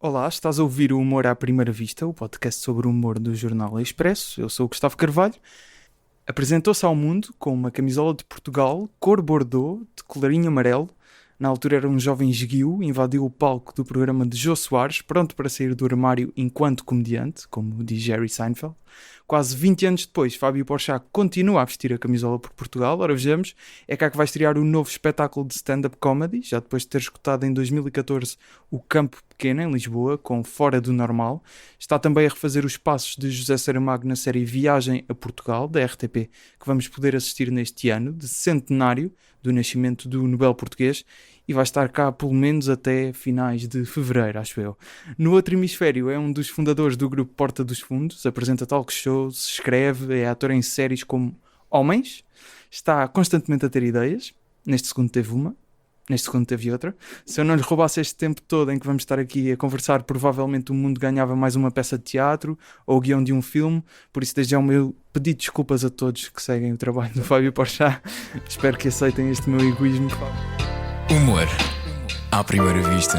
Olá, estás a ouvir o Humor à Primeira Vista, o podcast sobre o humor do Jornal Expresso. Eu sou o Gustavo Carvalho. Apresentou-se ao mundo com uma camisola de Portugal, cor bordeaux, de colarinho amarelo. Na altura era um jovem esguio, invadiu o palco do programa de Jô Soares, pronto para sair do armário enquanto comediante, como diz Jerry Seinfeld. Quase 20 anos depois, Fábio Porchat continua a vestir a camisola por Portugal. Ora, vejamos, é cá que vai estrear o novo espetáculo de stand-up comedy, já depois de ter escutado em 2014 o Campo Pequeno, em Lisboa, com Fora do Normal. Está também a refazer os passos de José Saramago na série Viagem a Portugal, da RTP, que vamos poder assistir neste ano, de centenário do nascimento do Nobel português, e vai estar cá pelo menos até finais de fevereiro, acho eu. No outro hemisfério é um dos fundadores do grupo Porta dos Fundos, apresenta talk shows, escreve, é ator em séries como Homens, está constantemente a ter ideias, neste segundo teve uma, neste segundo teve outra. Se eu não lhe roubasse este tempo todo em que vamos estar aqui a conversar, provavelmente o mundo ganhava mais uma peça de teatro ou o guião de um filme, por isso desde já o meu pedido de desculpas a todos que seguem o trabalho do Fábio Porchat. Espero que aceitem este meu egoísmo. Humor à primeira vista.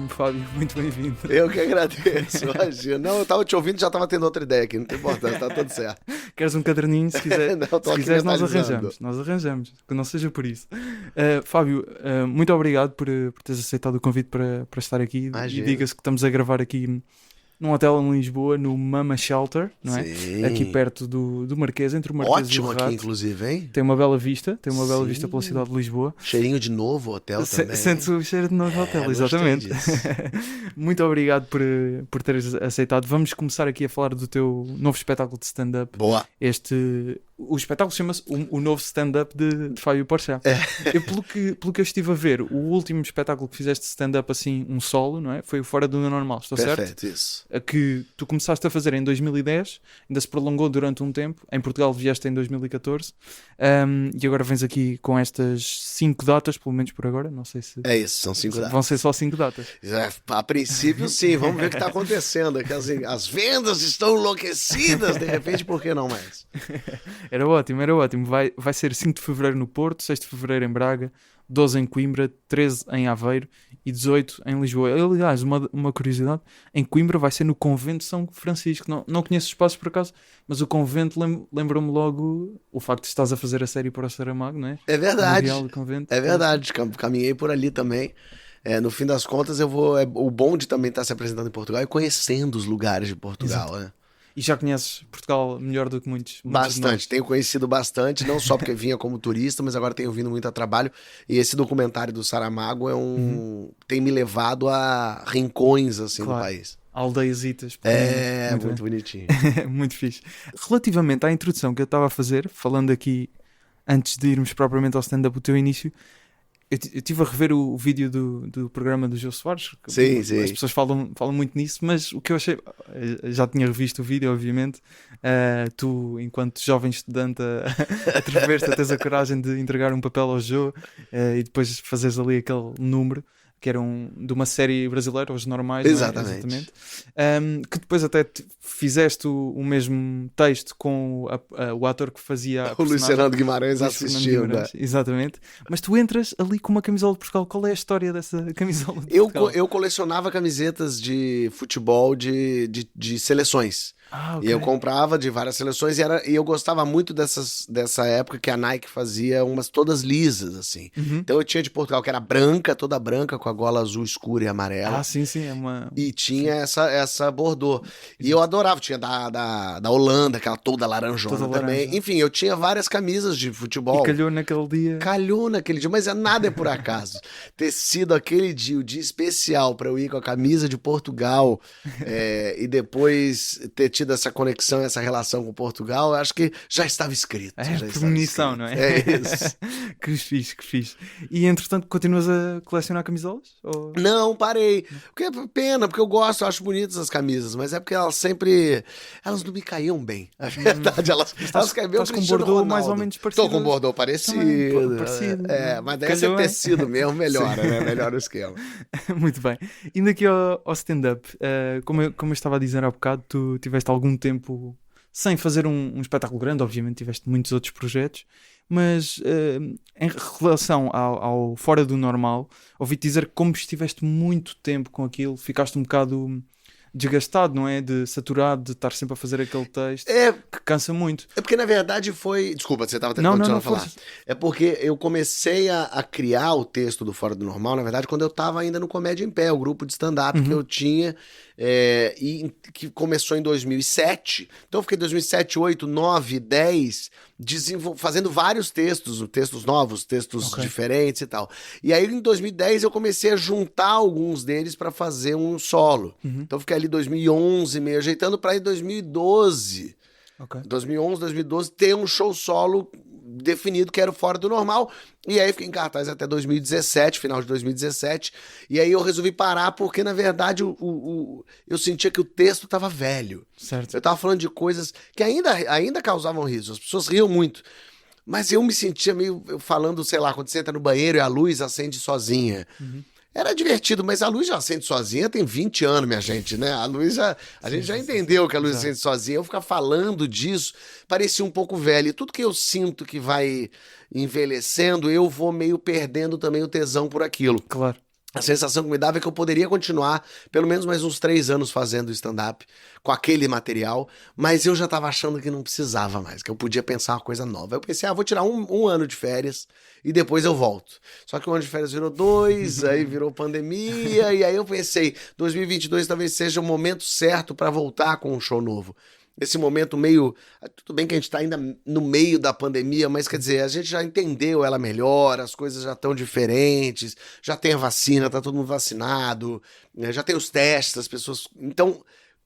Fábio, muito bem-vindo. Eu que agradeço, imagina. Não, eu tava te ouvindo e já tava tendo outra ideia aqui, não tem importância, tá tudo certo. Queres um caderninho? Se, quiser, Não, se quiseres, nós arranjamos, que não seja por isso. Fábio, muito obrigado por teres aceitado o convite para estar aqui. Imagina. E diga-se que estamos a gravar aqui num hotel em Lisboa, no Mama Shelter, não é? Sim. Aqui perto do Marquês, entre o Marquês Ótimo e o aqui, Rato. inclusive, hein? Tem uma bela vista Sim. pela cidade de Lisboa. Cheirinho de novo hotel também. Sente o cheiro de novo hotel, exatamente. Muito obrigado por teres aceitado. Vamos começar aqui a falar do teu novo espetáculo de stand-up. Boa. O espetáculo chama-se o novo stand-up de Fábio Porchat. Eu, pelo que eu estive a ver, o último espetáculo que fizeste de stand-up assim, um solo, não é? Foi o Fora do Normal, estou certo? Perfeito, isso. Que tu começaste a fazer em 2010, ainda se prolongou durante um tempo. Em Portugal vieste em 2014, e agora vens aqui com estas 5 datas, pelo menos por agora. Não sei se É isso, são 5 datas. vão ser só 5 datas. A princípio, sim, vamos ver o que tá acontecendo. Que as vendas estão enlouquecidas, de repente, por que não mais? Era ótimo. Vai ser 5 de Fevereiro no Porto, 6 de Fevereiro em Braga, 12 em Coimbra, 13 em Aveiro e 18 em Lisboa. Aliás, uma curiosidade, em Coimbra vai ser no Convento de São Francisco. Não conheço os espaços por acaso, mas o convento lembra-me logo o facto de estás a fazer a série para o Saramago, não é? É verdade, Memorial do Convento. é verdade. Caminhei por ali também. No fim das contas, o bom de também estar se apresentando em Portugal é conhecendo os lugares de Portugal, né? E já conheces Portugal melhor do que muitos de nós. Bastante, tenho conhecido bastante, não só porque vinha como turista, mas agora tenho vindo muito a trabalho. E esse documentário do Saramago tem me levado a rincões assim do Claro. país. Aldeiasitas. Muito bonitinho. Muito fixe. Relativamente à introdução que eu estava a fazer, falando aqui, antes de irmos propriamente ao stand-up, o teu início, eu estive a rever o vídeo do programa do Jô Soares. Sim, As sim. pessoas falam muito nisso, mas o que eu achei... Já tinha revisto o vídeo, obviamente. Tu, enquanto jovem estudante, atreveste a teres a coragem de entregar um papel ao Jô e depois fazeres ali aquele número, que era de uma série brasileira, Os Normais. Exatamente. Não é? Exatamente. Que depois até fizeste o mesmo texto com o ator que fazia a O Luiz personagem. Fernando Guimarães Luís Fernando assistindo. Guimarães, exatamente. Mas tu entras ali com uma camisola de Portugal. Qual é a história dessa camisola de Eu, Portugal? eu colecionava camisetas de futebol de seleções. Ok. E eu comprava de várias seleções e eu gostava muito dessa época que a Nike fazia umas todas lisas, assim. Uhum. Então eu tinha de Portugal, que era branca, toda branca, com a gola azul escura e amarela. Sim, é uma... E tinha essa bordô. E eu adorava, tinha da Holanda, aquela toda laranjona Toda também. laranja. Enfim, eu tinha várias camisas de futebol. E calhou naquele dia. Calhou naquele dia, mas nada é por acaso. Ter sido aquele dia, o dia especial para eu ir com a camisa de Portugal e depois ter tido essa conexão, essa relação com Portugal, eu acho que já estava escrito. É, já estava premonição, escrito. não é? É isso. Que fixe. E entretanto, continuas a colecionar camisolas? Ou... Não, parei. Porque é pena, porque eu acho bonitas as camisas, mas é porque elas não me caíam bem. A verdade, elas caíam bem. Estás com um bordô mais ou menos parecido. Tô com um bordô parecido. Também, parecido. Mas daí esse Calhou, tecido mesmo melhora, né? Melhora o esquema. Muito bem. Indo aqui ao stand-up, como eu estava a dizer há bocado, tu tiveste algum tempo sem fazer um espetáculo grande, obviamente tiveste muitos outros projetos, Mas em relação ao fora do normal, ouvi-te dizer que como estiveste muito tempo com aquilo, ficaste um bocado desgastado, não é? De saturado, de estar sempre a fazer aquele texto, É, que cansa muito. é porque na verdade foi. Desculpa, você estava Não, continuando a falar. força. É porque eu comecei a criar o texto do Fora do Normal, na verdade, quando eu estava ainda no Comédia em Pé, o grupo de stand-up que eu tinha, e que começou em 2007. Então eu fiquei em 2007, 8, 9, 10, fazendo vários textos novos, textos Ok. diferentes e tal. E aí em 2010 eu comecei a juntar alguns deles para fazer um solo. Então eu fiquei ali 2011 meio ajeitando para ir 2012. Ok. 2011, 2012, ter um show solo definido que era o Fora do Normal. E aí fiquei em cartaz até 2017, final de 2017. E aí eu resolvi parar porque, na verdade, eu sentia que o texto estava velho. Certo. Eu tava falando de coisas que ainda causavam riso. As pessoas riam muito. Mas eu me sentia meio falando, sei lá, quando você entra no banheiro e a luz acende sozinha. Era divertido, mas a luz já acende sozinha tem 20 anos, minha gente, né? A gente já entendeu que a luz Exato. acende sozinha. Eu ficar falando disso parecia um pouco velho. E tudo que eu sinto que vai envelhecendo, eu vou meio perdendo também o tesão por aquilo. Claro. A sensação que me dava é que eu poderia continuar pelo menos mais uns 3 anos fazendo stand-up com aquele material, mas eu já estava achando que não precisava mais, que eu podia pensar uma coisa nova. Eu pensei, vou tirar um ano de férias e depois eu volto. Só que o ano de férias virou 2, aí virou pandemia, e aí eu pensei, 2022 talvez seja o momento certo para voltar com um show novo. Esse momento meio... Tudo bem que a gente tá ainda no meio da pandemia, mas quer dizer, a gente já entendeu ela melhor, as coisas já estão diferentes, já tem a vacina, tá todo mundo vacinado, né, já tem os testes, as pessoas... Então,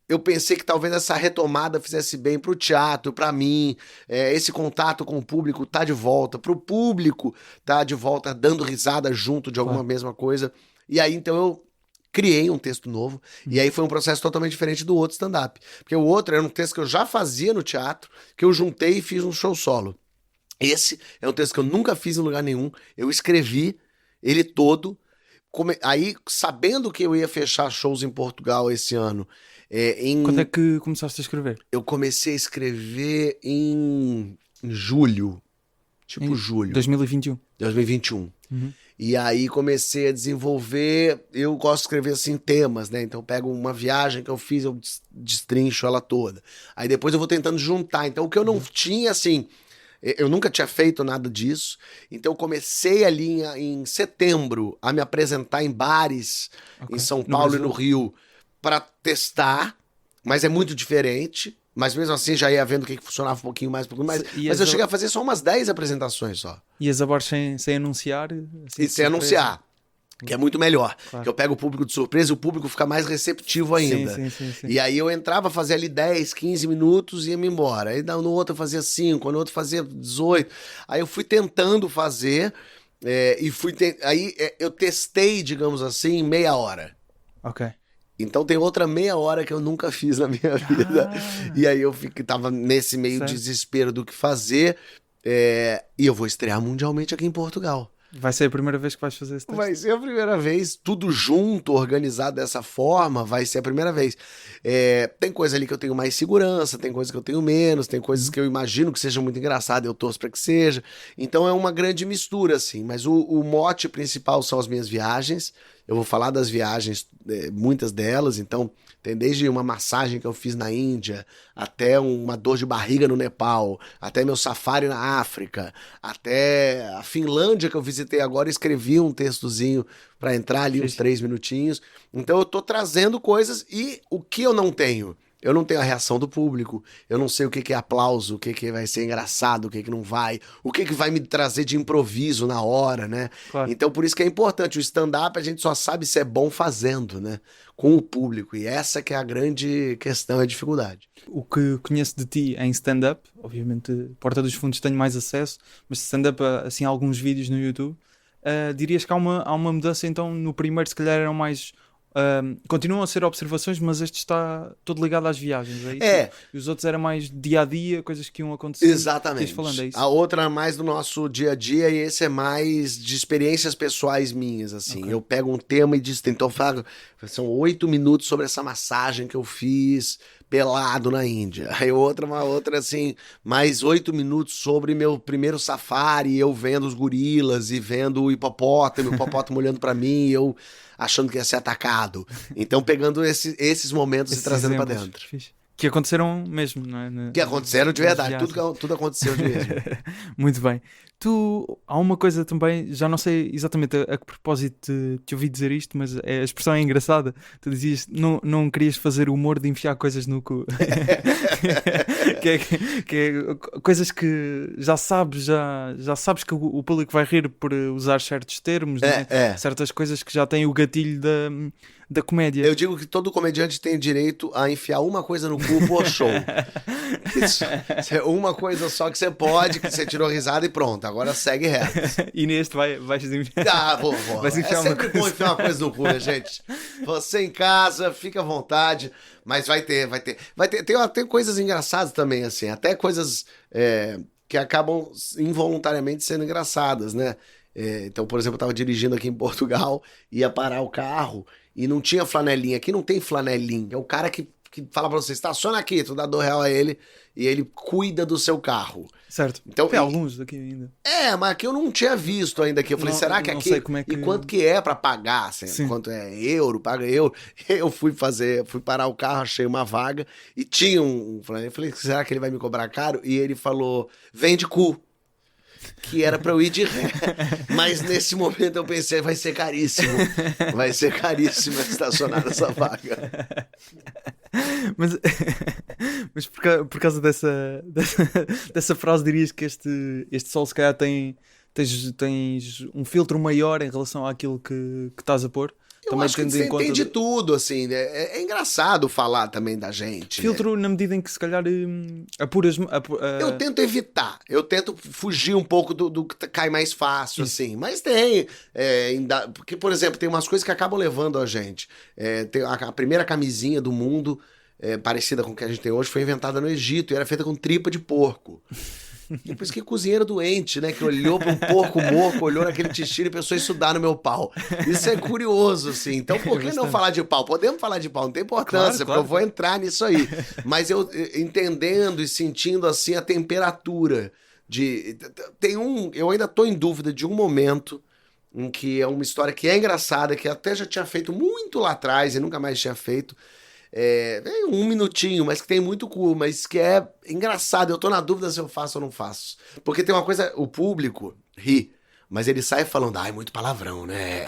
eu pensei que talvez essa retomada fizesse bem pro teatro, pra mim, esse contato com o público tá de volta, pro público tá de volta dando risada junto de alguma mesma coisa. E aí, então, eu criei um texto novo, e aí foi um processo totalmente diferente do outro stand-up. Porque o outro era um texto que eu já fazia no teatro, que eu juntei e fiz um show solo. Esse é um texto que eu nunca fiz em lugar nenhum, eu escrevi ele todo, aí sabendo que eu ia fechar shows em Portugal esse ano, Quando é que começaste a escrever? eu comecei a escrever em julho, Em julho. 2021. 2021. E aí comecei a desenvolver, eu gosto de escrever assim temas, né? Então eu pego uma viagem que eu fiz, eu destrincho ela toda. Aí depois eu vou tentando juntar. Então o que eu não tinha, assim, eu nunca tinha feito nada disso. Então eu comecei ali em setembro a me apresentar em bares em São No Paulo e Brasil? no Rio para testar, mas é muito diferente. Mas mesmo assim já ia vendo o que funcionava um pouquinho mais. Mas eu cheguei a fazer só umas 10 apresentações só. E as abordes sem anunciar? Assim, E sem surpresa? anunciar. Que é muito melhor. Claro. Que eu pego o público de surpresa e o público fica mais receptivo ainda. Sim. E aí eu entrava, fazia ali 10, 15 minutos e ia me embora. Aí no outro eu fazia 5, no outro eu fazia 18. Aí eu fui tentando fazer aí eu testei, digamos assim, em meia hora. Ok. Então tem outra meia hora que eu nunca fiz na minha vida. E aí eu tava nesse meio Certo. desespero do que fazer. E eu vou estrear mundialmente aqui em Portugal. Vai ser a primeira vez que vais fazer esse texto? Vai ser a primeira vez, tudo junto, organizado dessa forma, vai ser a primeira vez. Tem coisa ali que eu tenho mais segurança, tem coisa que eu tenho menos, tem coisas que eu imagino que sejam muito engraçadas, eu torço para que seja. Então é uma grande mistura, assim. Mas o mote principal são as minhas viagens. Eu vou falar das viagens, muitas delas, então tem desde uma massagem que eu fiz na Índia, até uma dor de barriga no Nepal, até meu safari na África, até a Finlândia que eu visitei agora, escrevi um textozinho para entrar ali uns 3 minutinhos. Então eu tô trazendo coisas e o que eu não tenho? Eu não tenho a reação do público, eu não sei o que é aplauso, o que vai ser engraçado, o que não vai, o que vai me trazer de improviso na hora, né? Claro. Então por isso que é importante, o stand-up a gente só sabe se é bom fazendo, né? Com o público, e essa que é a grande questão, a dificuldade. O que conheço de ti em stand-up, obviamente Porta dos Fundos tenho mais acesso, mas stand-up, assim, alguns vídeos no YouTube, dirias que há uma mudança, então no primeiro se calhar eram mais... continuam a ser observações, mas este está todo ligado às viagens, é isso? E os outros eram mais dia a dia, coisas que iam acontecer. Exatamente. Falando, é isso? A outra é mais do nosso dia a dia e esse é mais de experiências pessoais minhas, assim. Ok. Eu pego um tema e então eu falo, são 8 minutos sobre essa massagem que eu fiz pelado na Índia. Aí uma outra assim, mais 8 minutos sobre meu primeiro safari, eu vendo os gorilas e vendo o hipopótamo olhando pra mim, e eu achando que ia ser atacado. Então pegando esses momentos e trazendo pra exemplos, dentro. fixe. Que aconteceram mesmo, não é? Que aconteceram de verdade, Nas viagens. tudo aconteceu de mesmo. Muito bem. Há uma coisa também, já não sei exatamente a que propósito te ouvi dizer isto, mas a expressão é engraçada. Tu dizias, não querias fazer o humor de enfiar coisas no cu. que é coisas que já sabes que o público vai rir por usar certos termos, né? Certas coisas que já têm o gatilho da comédia. Eu digo que todo comediante tem direito a enfiar uma coisa no cu por show. Isso é uma coisa só que você pode, que você tirou risada e pronto, agora segue reto. E neste vais enfiar. Ah, vou. Vais enfiar É sempre uma coisa. bom enfiar uma coisa no cu, né, gente? Você em casa, fica à vontade, mas vai ter. Tem coisas engraçadas também, assim, até coisas que acabam involuntariamente sendo engraçadas, né? Então, por exemplo, eu tava dirigindo aqui em Portugal, ia parar o carro e não tinha flanelinha. Aqui não tem flanelinha. É o cara que fala pra você, estaciona aqui, tu dá R$2 a ele e ele cuida do seu carro. Certo. Então, Tem alguns daqui ainda. mas que eu não tinha visto ainda aqui. Eu falei, será que não aqui... sei como é que... E quanto que é pra pagar? Assim, Sim. quanto é euro, paga euro. Eu fui parar o carro, achei uma vaga e tinha um flanelão. Eu falei, será que ele vai me cobrar caro? E ele falou, vende cu. Que era pra eu ir de ré. Mas nesse momento eu pensei, vai ser caríssimo. Vai ser caríssimo estacionar essa vaga. Mas por causa dessa frase, dirias que este sol se calhar tens um filtro maior em relação àquilo que estás a pôr? Eu acho que você entende tudo, assim, né? É engraçado falar também da gente. Filtro na medida em que se calhar apuras... Eu tento evitar, eu tento fugir um pouco do que cai mais fácil, assim. Mas tem, porque, por exemplo, tem umas coisas que acabam levando a gente. Tem a primeira camisinha do mundo, parecida com o que a gente tem hoje, foi inventada no Egito e era feita com tripa de porco. E por isso que cozinheiro doente, né? Que olhou para um porco morto, olhou naquele intestino e pensou em estudar no meu pau. Isso é curioso, assim. Então, por que não falar de pau? Podemos falar de pau, não tem importância, porque eu vou entrar nisso aí. Mas eu entendendo e sentindo, assim, a temperatura de... Eu ainda tô em dúvida de um momento em que é uma história que é engraçada, que até já tinha feito muito lá atrás e nunca mais tinha feito. Um minutinho, mas que tem muito cu, mas que é engraçado. Eu tô na dúvida se eu faço ou não faço. Porque tem uma coisa, o público ri, mas ele sai falando, é muito palavrão, né?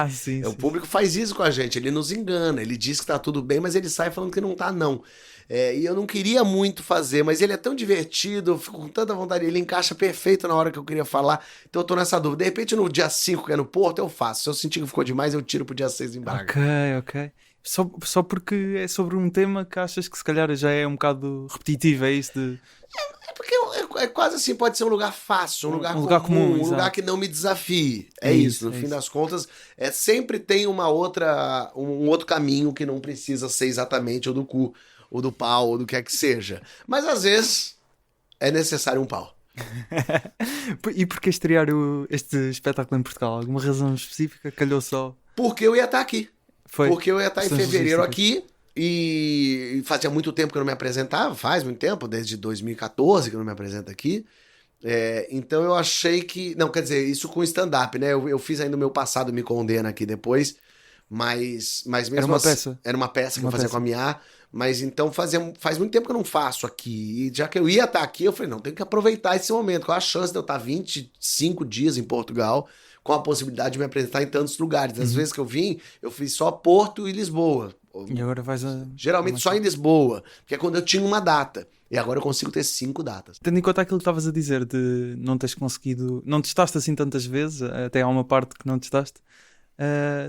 Sim, o público faz isso com a gente, ele nos engana, ele diz que tá tudo bem, mas ele sai falando que não tá, não. E eu não queria muito fazer, mas ele é tão divertido, eu fico com tanta vontade, ele encaixa perfeito na hora que eu queria falar, então eu tô nessa dúvida. De repente, no dia 5, que é no Porto, eu faço. Se eu sentir que ficou demais, eu tiro pro dia 6 em Braga. Ok. Só porque é sobre um tema que achas que se calhar já é um bocado repetitivo, é isso de... Porque é quase assim, pode ser um lugar fácil, um lugar comum, um exato. lugar que não me desafie. É isso, no fim das contas, sempre tem um outro caminho que não precisa ser exatamente o do cu, ou do pau, ou do que é que seja. Mas às vezes é necessário um pau. E porquê estrear este espetáculo em Portugal? Alguma razão específica? Calhou só? Porque eu ia estar aqui. Porque eu ia estar em fevereiro logísticas. aqui e fazia muito tempo que eu não me apresentava, faz muito tempo, desde 2014 que eu não me apresento aqui. Então eu achei que... Não, quer dizer, isso com stand-up, né? Eu fiz ainda o meu passado me condena aqui depois, mas mesmo Era uma assim, peça? Era uma peça que eu fazia com a Mia, mas então faz muito tempo que eu não faço aqui. E já que eu ia estar aqui, eu falei, não, tenho que aproveitar esse momento. Qual a chance de eu estar 25 dias em Portugal com a possibilidade de me apresentar em tantos lugares? Às vezes que eu vim, eu fiz só Porto e Lisboa. E agora vais a... Geralmente só em Lisboa, que é quando eu tinha uma data. E agora eu consigo ter 5 datas. Tendo em conta aquilo que estavas a dizer de não teres conseguido... Não testaste assim tantas vezes, até há uma parte que não testaste.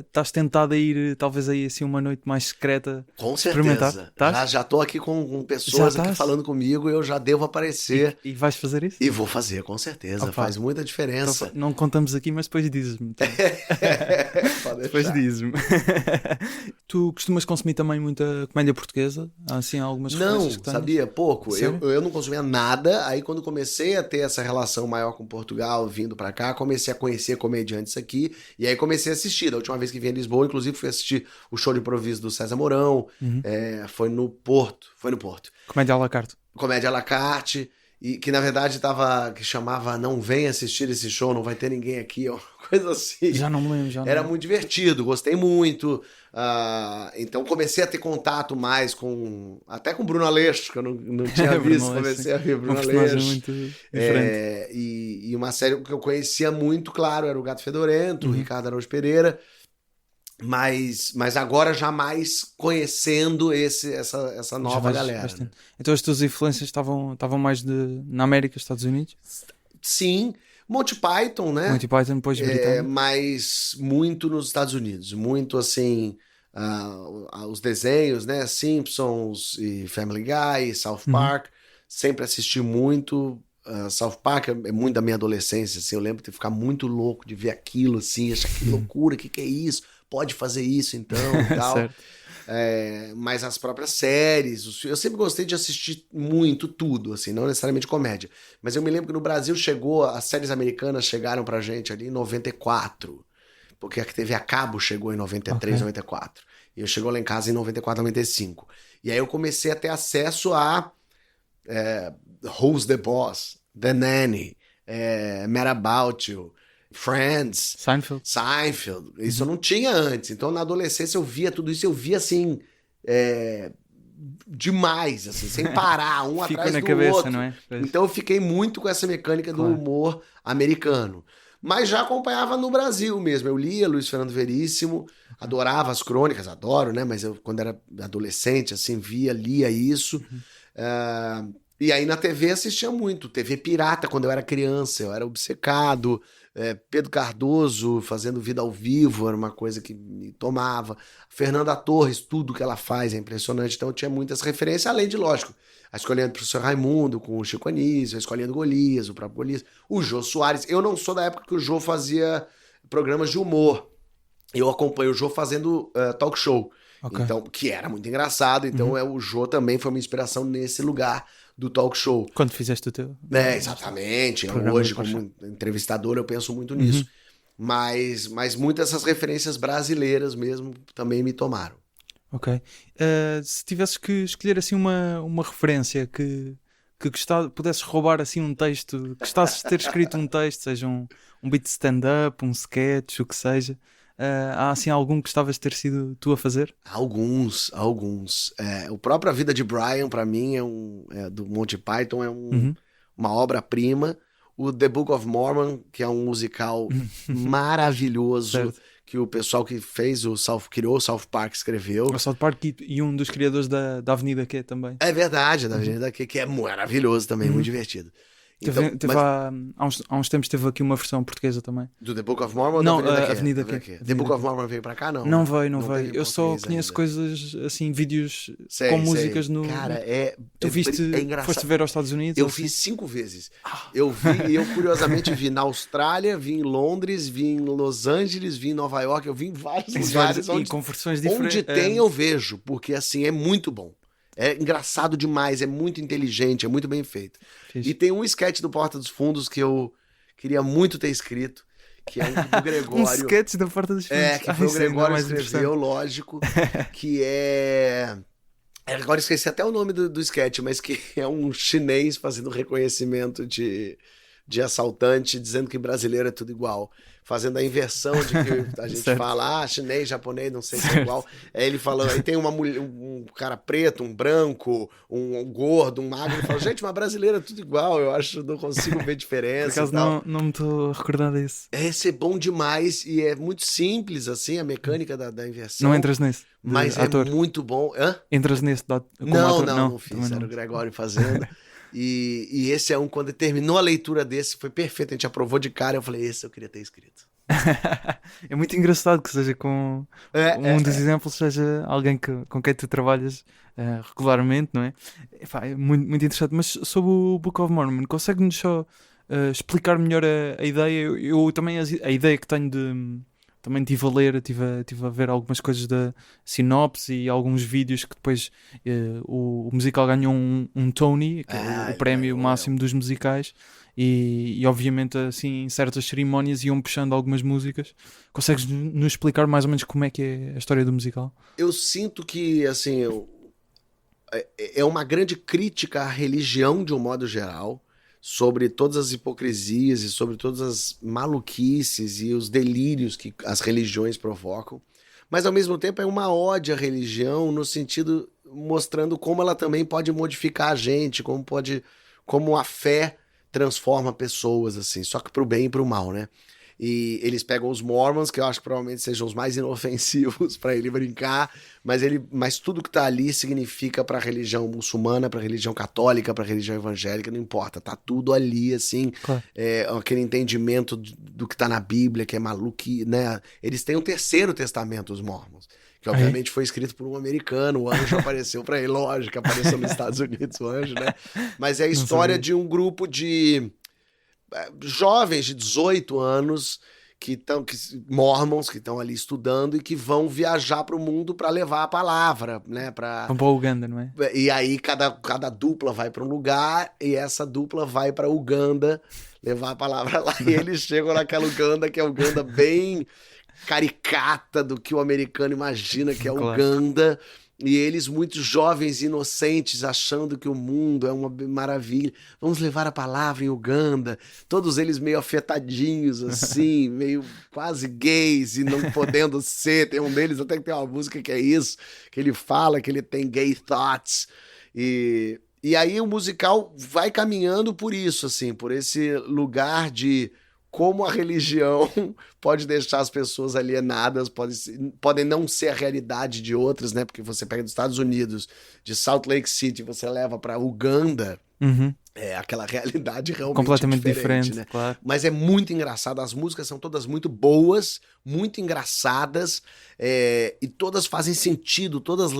Estás tentado a ir, talvez aí assim uma noite mais secreta. Com experimentar. certeza. Já estou aqui com pessoas aqui falando comigo e eu já devo aparecer. E vais fazer isso? E vou fazer, com certeza. Opa. Faz muita diferença. Então, não contamos aqui, mas depois dizes-me. Então. Depois dizes-me. Tu costumas consumir também muita comédia portuguesa? Há assim algumas referências que tens? Sabia? Pouco. Sério? Eu não consumia nada. Aí quando comecei a ter essa relação maior com Portugal, vindo pra cá, comecei a conhecer comediantes aqui. E aí comecei a assistir. assistir. Da última vez que vim a Lisboa, inclusive, fui assistir o show de improviso do César Mourão. Foi no Porto. Comédia à la carte. Comédia à la carte. E que, na verdade, que chamava Não Vem Assistir Esse Show, não vai ter ninguém aqui, ó. Coisa assim. Já não me lembro. Era muito divertido, gostei muito. Então comecei a ter contato mais até com o Bruno Aleixo, que eu não tinha visto. Comecei a ver Bruno Aleixo. Muito diferente. E uma série que eu conhecia muito, claro, era o Gato Fedorento, o Ricardo Araújo Pereira. Mas agora já mais conhecendo essa nova galera. Né? Então as tuas influências estavam mais na América, Estados Unidos? Sim. Monty Python, né? Monty Python, depois britânico. Mas muito nos Estados Unidos. Muito assim, os desenhos, né? Simpsons e Family Guy, South Park. Sempre assisti muito. South Park é muito da minha adolescência, assim. Eu lembro de ficar muito louco de ver aquilo, assim. Achar que loucura, o que é isso? Pode fazer isso, então, e tal. Certo. Mas as próprias séries, eu sempre gostei de assistir muito tudo, assim, não necessariamente comédia. Mas eu me lembro que no Brasil as séries americanas chegaram pra gente ali em 94, porque a TV a cabo chegou em 93, 94. E eu chegou lá em casa em 94, 95. E aí eu comecei a ter acesso a Who's the Boss, The Nanny, Mad About You, Friends, Seinfeld. Isso eu não tinha antes. Então, na adolescência, eu via tudo isso. Eu via, assim, demais, assim, sem parar, um atrás do cabeça, outro. Não é? Então, eu fiquei muito com essa mecânica do humor americano. Mas já acompanhava no Brasil mesmo. Eu lia Luiz Fernando Veríssimo, adorava as crônicas, adoro, né? Mas eu, quando era adolescente, assim, lia isso. E aí, na TV, assistia muito. TV pirata, quando eu era criança. Eu era obcecado. Pedro Cardoso fazendo Vida ao Vivo era uma coisa que me tomava. Fernanda Torres, tudo que ela faz é impressionante. Então eu tinha muitas referências, além de, lógico, a Escolinha do Professor Raimundo com o Chico Anísio, a Escolinha do Golias, o próprio Golias, o Jô Soares. Eu não sou da época que o Jô fazia programas de humor. Eu acompanho o Jô fazendo talk show, então, que era muito engraçado. Então o Jô também foi uma inspiração nesse lugar do talk show. Quando fizeste o teu... Exatamente. Hoje, como entrevistador, eu penso muito nisso. Mas muitas dessas referências brasileiras mesmo também me tomaram. Ok. Se tivesses que escolher assim uma referência que pudesses roubar assim um texto, gostasses de ter escrito um texto, seja um beat de stand-up, um sketch, o que seja... há assim algum que gostavas de ter sido tu a fazer? Alguns. O próprio A Vida de Brian, pra mim, do Monty Python, uma obra-prima. O The Book of Mormon, que é um musical maravilhoso, certo. Que o pessoal que criou o South Park escreveu. O South Park e um dos criadores da Avenida Q também. É verdade, da Avenida Q, que é maravilhoso também, muito divertido. Então, há uns tempos teve aqui uma versão portuguesa também. Do The Book of Mormon? Não, a Avenida Q. The Book of Mormon veio pra cá, não? Não veio. Eu só conheço coisas, assim, vídeos com músicas no... Cara, Tu foste ver aos Estados Unidos? Eu fiz 5 vezes. Eu curiosamente vi na Austrália, vi em Londres, vi em Los Angeles, vi em Nova York, eu vi em vários lugares. E com versões diferentes. Onde tem eu vejo, porque assim, é muito bom. É engraçado demais, é muito inteligente, é muito bem feito. E tem um sketch do Porta dos Fundos que eu queria muito ter escrito, que é um do Gregório. Um sketch da Porta dos Fundos. Que foi o Gregório que escreveu, lógico, que é... Agora esqueci até o nome do sketch, mas que é um chinês fazendo reconhecimento de assaltante, dizendo que brasileiro é tudo igual. Fazendo a inversão de que a gente fala, chinês, japonês, não sei se é igual. Aí ele falando, aí tem uma mulher, um cara preto, um branco, um gordo, um magro. Ele fala, gente, uma brasileira é tudo igual, eu acho, não consigo ver diferença. Por acaso não me estou recordando disso. Esse é bom demais e é muito simples, assim, a mecânica da inversão. Não entras nesse? Mas ator. É muito bom. Entras nesse como ator? Não fiz, era o Gregório fazendo. E esse é quando terminou a leitura desse, foi perfeito, a gente aprovou de cara, eu falei, esse eu queria ter escrito. É muito engraçado que seja com dos exemplos seja alguém com quem tu trabalhas regularmente, não é? É muito, muito interessante. Mas sobre o Book of Mormon, consegue-nos só explicar melhor a ideia? Eu também, a ideia que tenho também estive a ler, estive a ver algumas coisas da sinopse e alguns vídeos que depois o musical ganhou um Tony, que é o prémio máximo dos musicais, e obviamente assim em certas cerimónias iam puxando algumas músicas. Consegues nos explicar mais ou menos como é que é a história do musical? Eu sinto que, assim, é uma grande crítica à religião de um modo geral, sobre todas as hipocrisias e sobre todas as maluquices e os delírios que as religiões provocam, mas ao mesmo tempo é uma ode à religião no sentido mostrando como ela também pode modificar a gente, como a fé transforma pessoas, assim, só que pro bem e pro mal, né? E eles pegam os Mormons, que eu acho que provavelmente sejam os mais inofensivos para ele brincar, mas tudo que tá ali significa para a religião muçulmana, para a religião católica, para a religião evangélica, não importa, tá tudo ali, assim, Claro. aquele entendimento do que tá na Bíblia, que é maluco, né? Eles têm o terceiro testamento, os Mormons, que obviamente foi escrito por um americano, o anjo apareceu para ele, lógico que apareceu nos Estados Unidos o anjo, né? Mas é a história de um grupo de jovens de 18 anos mormons que estão ali estudando e que vão viajar para o mundo para levar a palavra, né? Vão para a Uganda, não é? E aí cada dupla vai para um lugar e essa dupla vai para Uganda levar a palavra lá. E eles chegam naquela Uganda que é a Uganda bem caricata do que o americano imagina que é a Claro. Uganda. E eles, muito jovens, inocentes, achando que o mundo é uma maravilha. Vamos levar a palavra em Uganda. Todos eles meio afetadinhos, assim, meio quase gays e não podendo ser. Tem um deles até que tem uma música que é isso, que ele fala que ele tem gay thoughts. E aí o musical vai caminhando por isso, assim, por esse lugar de como a religião pode deixar as pessoas alienadas, podem não ser a realidade de outras, né? Porque você pega dos Estados Unidos, de Salt Lake City, você leva para Uganda, Uhum. é aquela realidade realmente Completamente diferente, diferente, né? claro. Mas é muito engraçado, as músicas são todas muito boas, muito engraçadas, e todas fazem sentido, todas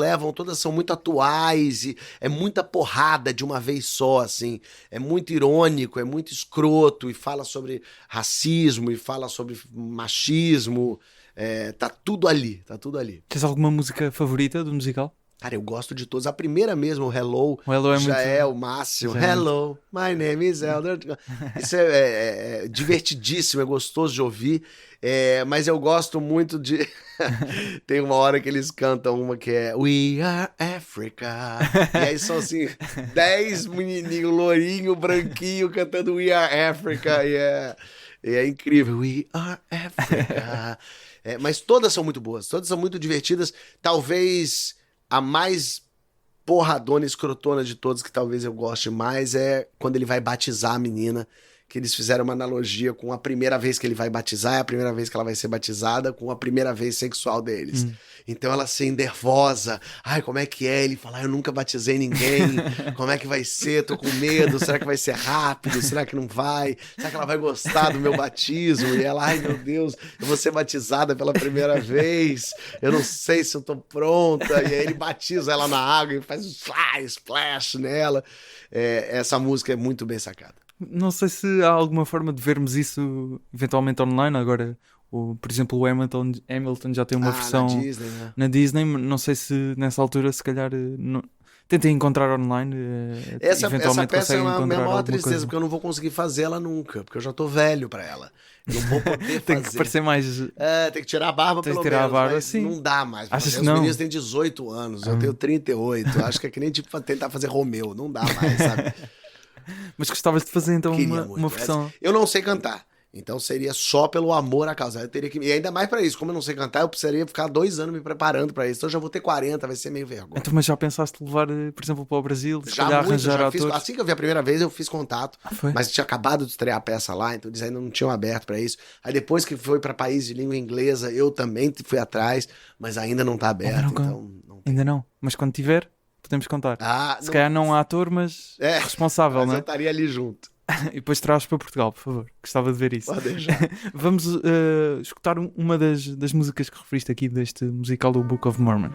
são muito atuais, e é muita porrada de uma vez só, assim, é muito irônico, é muito escroto, e fala sobre racismo, e fala sobre machismo, tá tudo ali, tá tudo ali. Tens alguma música favorita do musical? Cara, eu gosto de todos. A primeira mesmo, o Hello, O Hello é já muito... é o máximo. já é muito- Hello, my name is Elder. Isso é divertidíssimo, é gostoso de ouvir. Mas eu gosto muito de... Tem uma hora que eles cantam uma que é We Are Africa. E aí são assim, 10 menininhos, lourinho, branquinho, cantando We Are Africa. E é incrível. We Are Africa. Mas todas são muito boas, todas são muito divertidas. Talvez... A mais porradona e escrotona de todos, que talvez eu goste mais, é quando ele vai batizar a menina, que eles fizeram uma analogia com a primeira vez que ele vai batizar, é a primeira vez que ela vai ser batizada, com a primeira vez sexual deles. Então ela assim, nervosa, ai, como é que é? Ele fala, eu nunca batizei ninguém, como é que vai ser? Tô com medo, será que vai ser rápido? Será que não vai? Será que ela vai gostar do meu batismo? E ela, ai meu Deus, eu vou ser batizada pela primeira vez, eu não sei se eu tô pronta. E aí ele batiza ela na água e faz um splash nela. Essa música é muito bem sacada. Não sei se há alguma forma de vermos isso eventualmente online. Agora, por exemplo, o Hamilton já tem uma versão Na Disney, né? na Disney. Não sei se nessa altura, se calhar, tentem encontrar online. Essa Eventualmente peça é conseguem a minha encontrar maior alguma tristeza, coisa. porque eu não vou conseguir fazer ela nunca, porque eu já tô velho pra ela. Eu não vou poder Tem que fazer. parecer mais... Tem que tirar a barba Tem que pelo tirar a menos, barba, mas sim. não dá mais. pra Achas fazer. que Os não? meninos têm 18 anos, eu tenho 38. Acho que é que nem tipo tentar fazer Romeu, não dá mais, sabe? Mas gostavas de fazer então Queria uma muito. versão... Eu não sei cantar. Então seria só pelo amor à causa. Eu teria que... E ainda mais pra isso. Como eu não sei cantar, eu precisaria ficar 2 anos me preparando pra isso. Então eu já vou ter 40, vai ser meio vergonha. Então, mas já pensaste levar, por exemplo, para o Brasil? Se Já calhar muito, arranjar já fiz. atores? Assim que eu vi a primeira vez, eu fiz contato. Foi? Mas tinha acabado de estrear a peça lá, então eles ainda não tinham aberto pra isso. Aí depois que foi pra país de língua inglesa, eu também fui atrás, mas ainda não tá aberto. não- Então não tem. Ainda não. Mas quando tiver, podemos contar. Se calhar não há ator, mas responsável, mas não eu é? estaria ali junto. E depois traz para Portugal, por favor. Gostava de ver isso. Pode deixar. Vamos escutar uma das músicas que referiste aqui deste musical do Book of Mormon.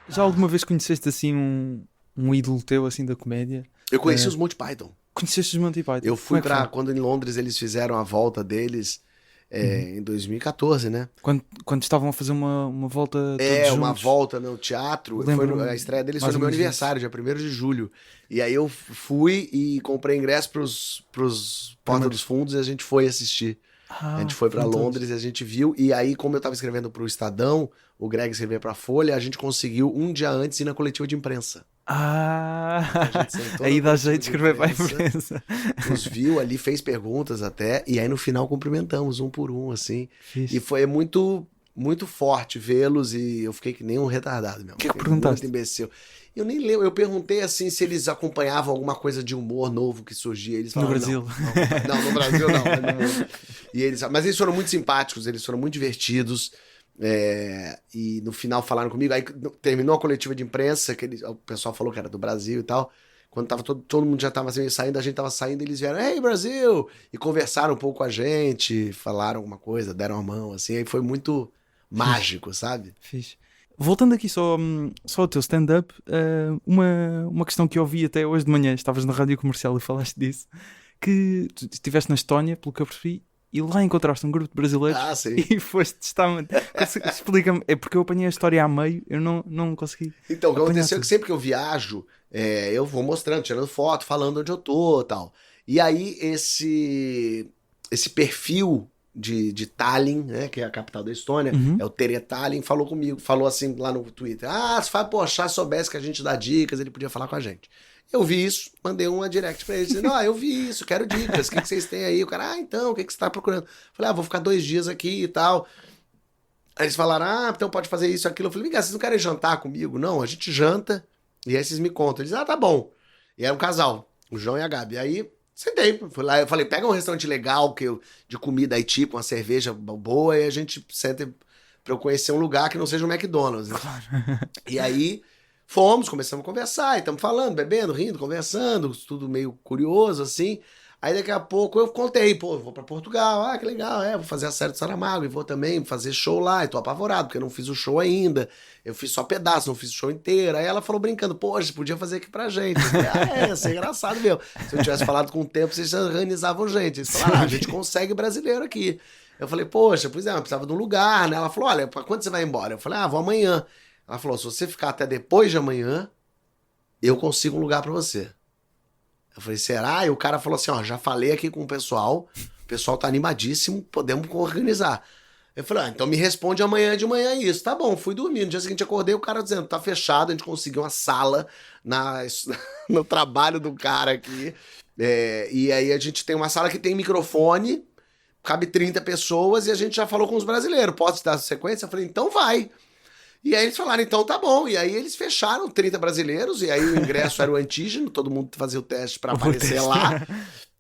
Já alguma vez conheceste assim um ídolo teu assim da comédia? Eu conheci os Monty Python. Conheceste os Monty Python? Eu fui Como é que pra. foi? Quando em Londres eles fizeram a volta deles, em 2014, né? Quando estavam a fazer uma volta todos Uma juntos. volta no teatro. A estreia deles foi mais no ou meu menos aniversário, dia 1º de julho. E aí eu fui e comprei ingresso pros Porta dos Fundos e a gente foi assistir. A gente foi pra Londres e a gente viu. E aí, como eu tava escrevendo pro Estadão, o Greg escrevia pra Folha, a gente conseguiu um dia antes ir na coletiva de imprensa. A gente sentou Aí na dá jeito de escrever para a imprensa, imprensa. nos viu ali, fez perguntas até, e aí no final cumprimentamos um por um, assim. Fixe. E foi muito, muito forte vê-los e eu fiquei que nem um retardado mesmo. O que Fiquei perguntaste? muito imbecil. Eu nem lembro, eu perguntei assim se eles acompanhavam alguma coisa de humor novo que surgia. Eles No falaram, Brasil. Não, no Brasil não. Mas no mundo. Mas eles foram muito simpáticos, eles foram muito divertidos. E no final falaram comigo. Aí terminou a coletiva de imprensa, o pessoal falou que era do Brasil e tal. Quando tava todo mundo já tava assim, saindo, a gente tava saindo, eles vieram, "Ei, Brasil!" E conversaram um pouco com a gente, falaram alguma coisa, deram a mão, assim. Aí foi muito mágico, sabe? Fixe. Voltando aqui só ao teu stand-up, uma questão que eu ouvi até hoje de manhã, estavas na rádio comercial e falaste disso, que tu estiveste na Estónia, pelo que eu percebi, e lá encontraste um grupo de brasileiros Sim. e foste testar. Explica-me, é porque eu apanhei a história a meio, eu não consegui. Então, o que aconteceu é tudo. que sempre que eu viajo, eu vou mostrando, tirando foto, falando onde eu tô e tal. E aí, esse perfil de Tallinn, né, que é a capital da Estônia, é o Tere Tallinn, falou comigo, falou assim lá no Twitter, se o Porchat soubesse que a gente dá dicas, ele podia falar com a gente. Eu vi isso, mandei uma direct pra ele, dizendo, eu vi isso, quero dicas, o que vocês têm aí? O cara, então, o que você tá procurando? Falei, vou ficar 2 dias aqui e tal. Aí eles falaram, então pode fazer isso, aquilo. Eu falei, vocês não querem jantar comigo? Não, a gente janta, e aí vocês me contam. Eles, tá bom. E era um casal, o João e a Gabi. Aí, sentei, fui lá, eu falei, pega um restaurante legal, de comida aí, tipo, uma cerveja boa, e a gente senta pra eu conhecer um lugar que não seja um McDonald's. Né? E aí, começamos a conversar, e estamos falando, bebendo, rindo, conversando, tudo meio curioso, assim. Aí daqui a pouco eu contei, eu vou pra Portugal, que legal, vou fazer a série do Saramago, e vou também fazer show lá, e tô apavorado, porque eu não fiz o show ainda, eu fiz só pedaço, não fiz o show inteiro. Aí ela falou brincando, poxa, podia fazer aqui pra gente. Eu falei, ia ser engraçado mesmo. Se eu tivesse falado com o tempo, vocês organizavam gente. Eles falaram, a gente consegue brasileiro aqui. Eu falei, poxa, pois eu precisava de um lugar, né? Ela falou, olha, pra quando você vai embora? Eu falei, vou amanhã. Ela falou, se você ficar até depois de amanhã, eu consigo um lugar pra você. Eu falei, será? E o cara falou assim, já falei aqui com o pessoal tá animadíssimo, podemos organizar. Eu falei, então me responde amanhã de manhã isso. Tá bom, fui dormir. No dia seguinte acordei, o cara dizendo, tá fechado, a gente conseguiu uma sala no trabalho do cara aqui. E aí a gente tem uma sala que tem microfone, cabe 30 pessoas e a gente já falou com os brasileiros. Posso dar sequência? Eu falei, então vai. E aí eles falaram, então tá bom. E aí eles fecharam 30 brasileiros, e aí o ingresso era o antígeno, todo mundo fazia o teste pra aparecer lá.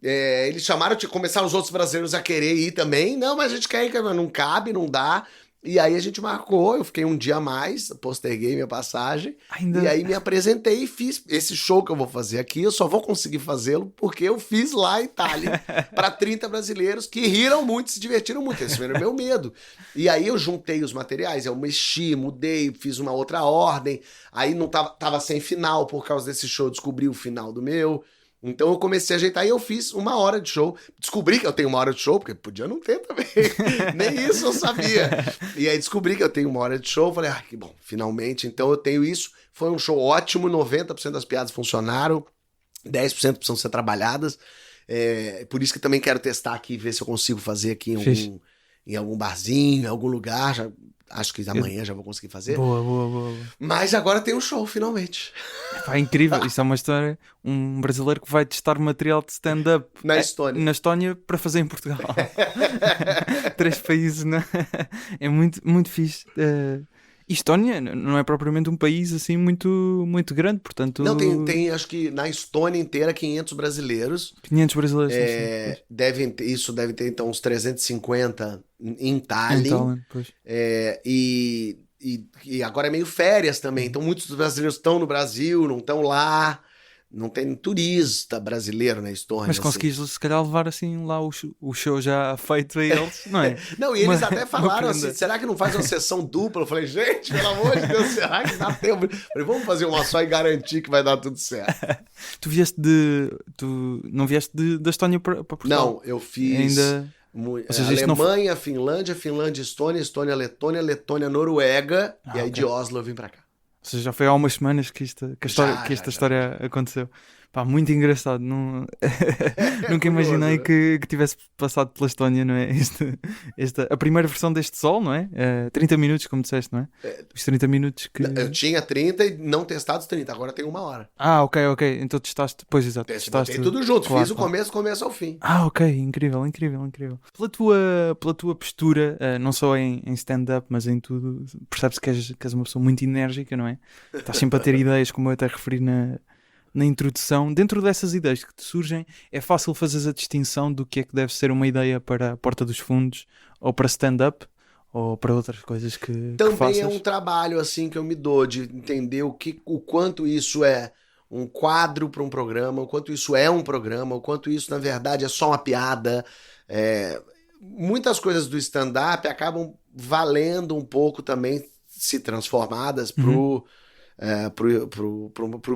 Eles chamaram, começaram os outros brasileiros a querer ir também. Não, mas a gente quer ir, não cabe, não dá. E aí a gente marcou, eu fiquei um dia a mais, posterguei minha passagem, e aí me apresentei e fiz esse show que eu vou fazer aqui. Eu só vou conseguir fazê-lo porque eu fiz lá em Itália para 30 brasileiros que riram muito, se divertiram muito. Esse era o meu medo. E aí eu juntei os materiais, eu mexi, mudei, fiz uma outra ordem. Aí não tava sem final, por causa desse show eu descobri o final do meu. Então eu comecei a ajeitar e eu fiz 1 hora de show. Descobri que eu tenho 1 hora de show, porque podia não ter também. Nem isso eu sabia. E aí descobri que eu tenho 1 hora de show. Falei, que bom, finalmente. Então eu tenho isso. Foi um show ótimo, 90% das piadas funcionaram, 10% precisam ser trabalhadas. Por isso que também quero testar aqui, ver se eu consigo fazer aqui em algum barzinho, em algum lugar. Acho que amanhã já vou conseguir fazer. Boa. Mas agora tem um show, finalmente. É incrível, isso é uma história. Um brasileiro que vai testar material de stand-up na Estónia para fazer em Portugal. 3 países, né? É muito, muito fixe. Estónia não é propriamente um país assim muito, muito grande, portanto... Não, tem acho que na Estônia inteira 500 brasileiros. 500 brasileiros. Isso deve ter então uns 350 em Tallinn. Em Tallinn, pois. E agora é meio férias também, então muitos dos brasileiros estão no Brasil, não estão lá. Não tem turista brasileiro na Estônia. Mas conseguis, se calhar, levar assim lá o show já feito a eles, não é? Não, e eles até falaram assim, será que não faz uma sessão dupla? Eu falei, gente, pelo amor de Deus, será que dá tempo? Eu falei, vamos fazer uma só e garantir que vai dar tudo certo. Tu não vieste da Estónia para Portugal? Não, eu fiz... Ou seja, isto não foi... Alemanha, Finlândia, Estônia, Letônia, Noruega, e aí ok. de Oslo eu vim pra cá. Ou seja, já foi há umas semanas que esta história aconteceu. Pá, muito engraçado. Nunca curioso, imaginei né? que tivesse passado pela Estónia, não é? A primeira versão deste Sol, não é? 30 minutos, como disseste, não é? Os 30 minutos que... Eu tinha 30 e não testados 30, agora tem 1 hora. Ok. Então testaste... Pois, exato. Botei tudo junto, Claro, fiz o começo ao fim. Ok. Incrível. Pela tua postura, não só em stand-up, mas em tudo, percebe-se que és uma pessoa muito enérgica, não é? Estás sempre a ter ideias, como eu até referi na introdução. Dentro dessas ideias que te surgem, é fácil fazer a distinção do que é que deve ser uma ideia para a Porta dos Fundos, ou para stand-up, ou para outras coisas que Também faças. é um trabalho assim que eu me dou de entender o quanto isso é um quadro para um programa, o quanto isso é um programa, o quanto isso na verdade é só uma piada. Muitas coisas do stand-up acabam valendo um pouco também se transformadas pro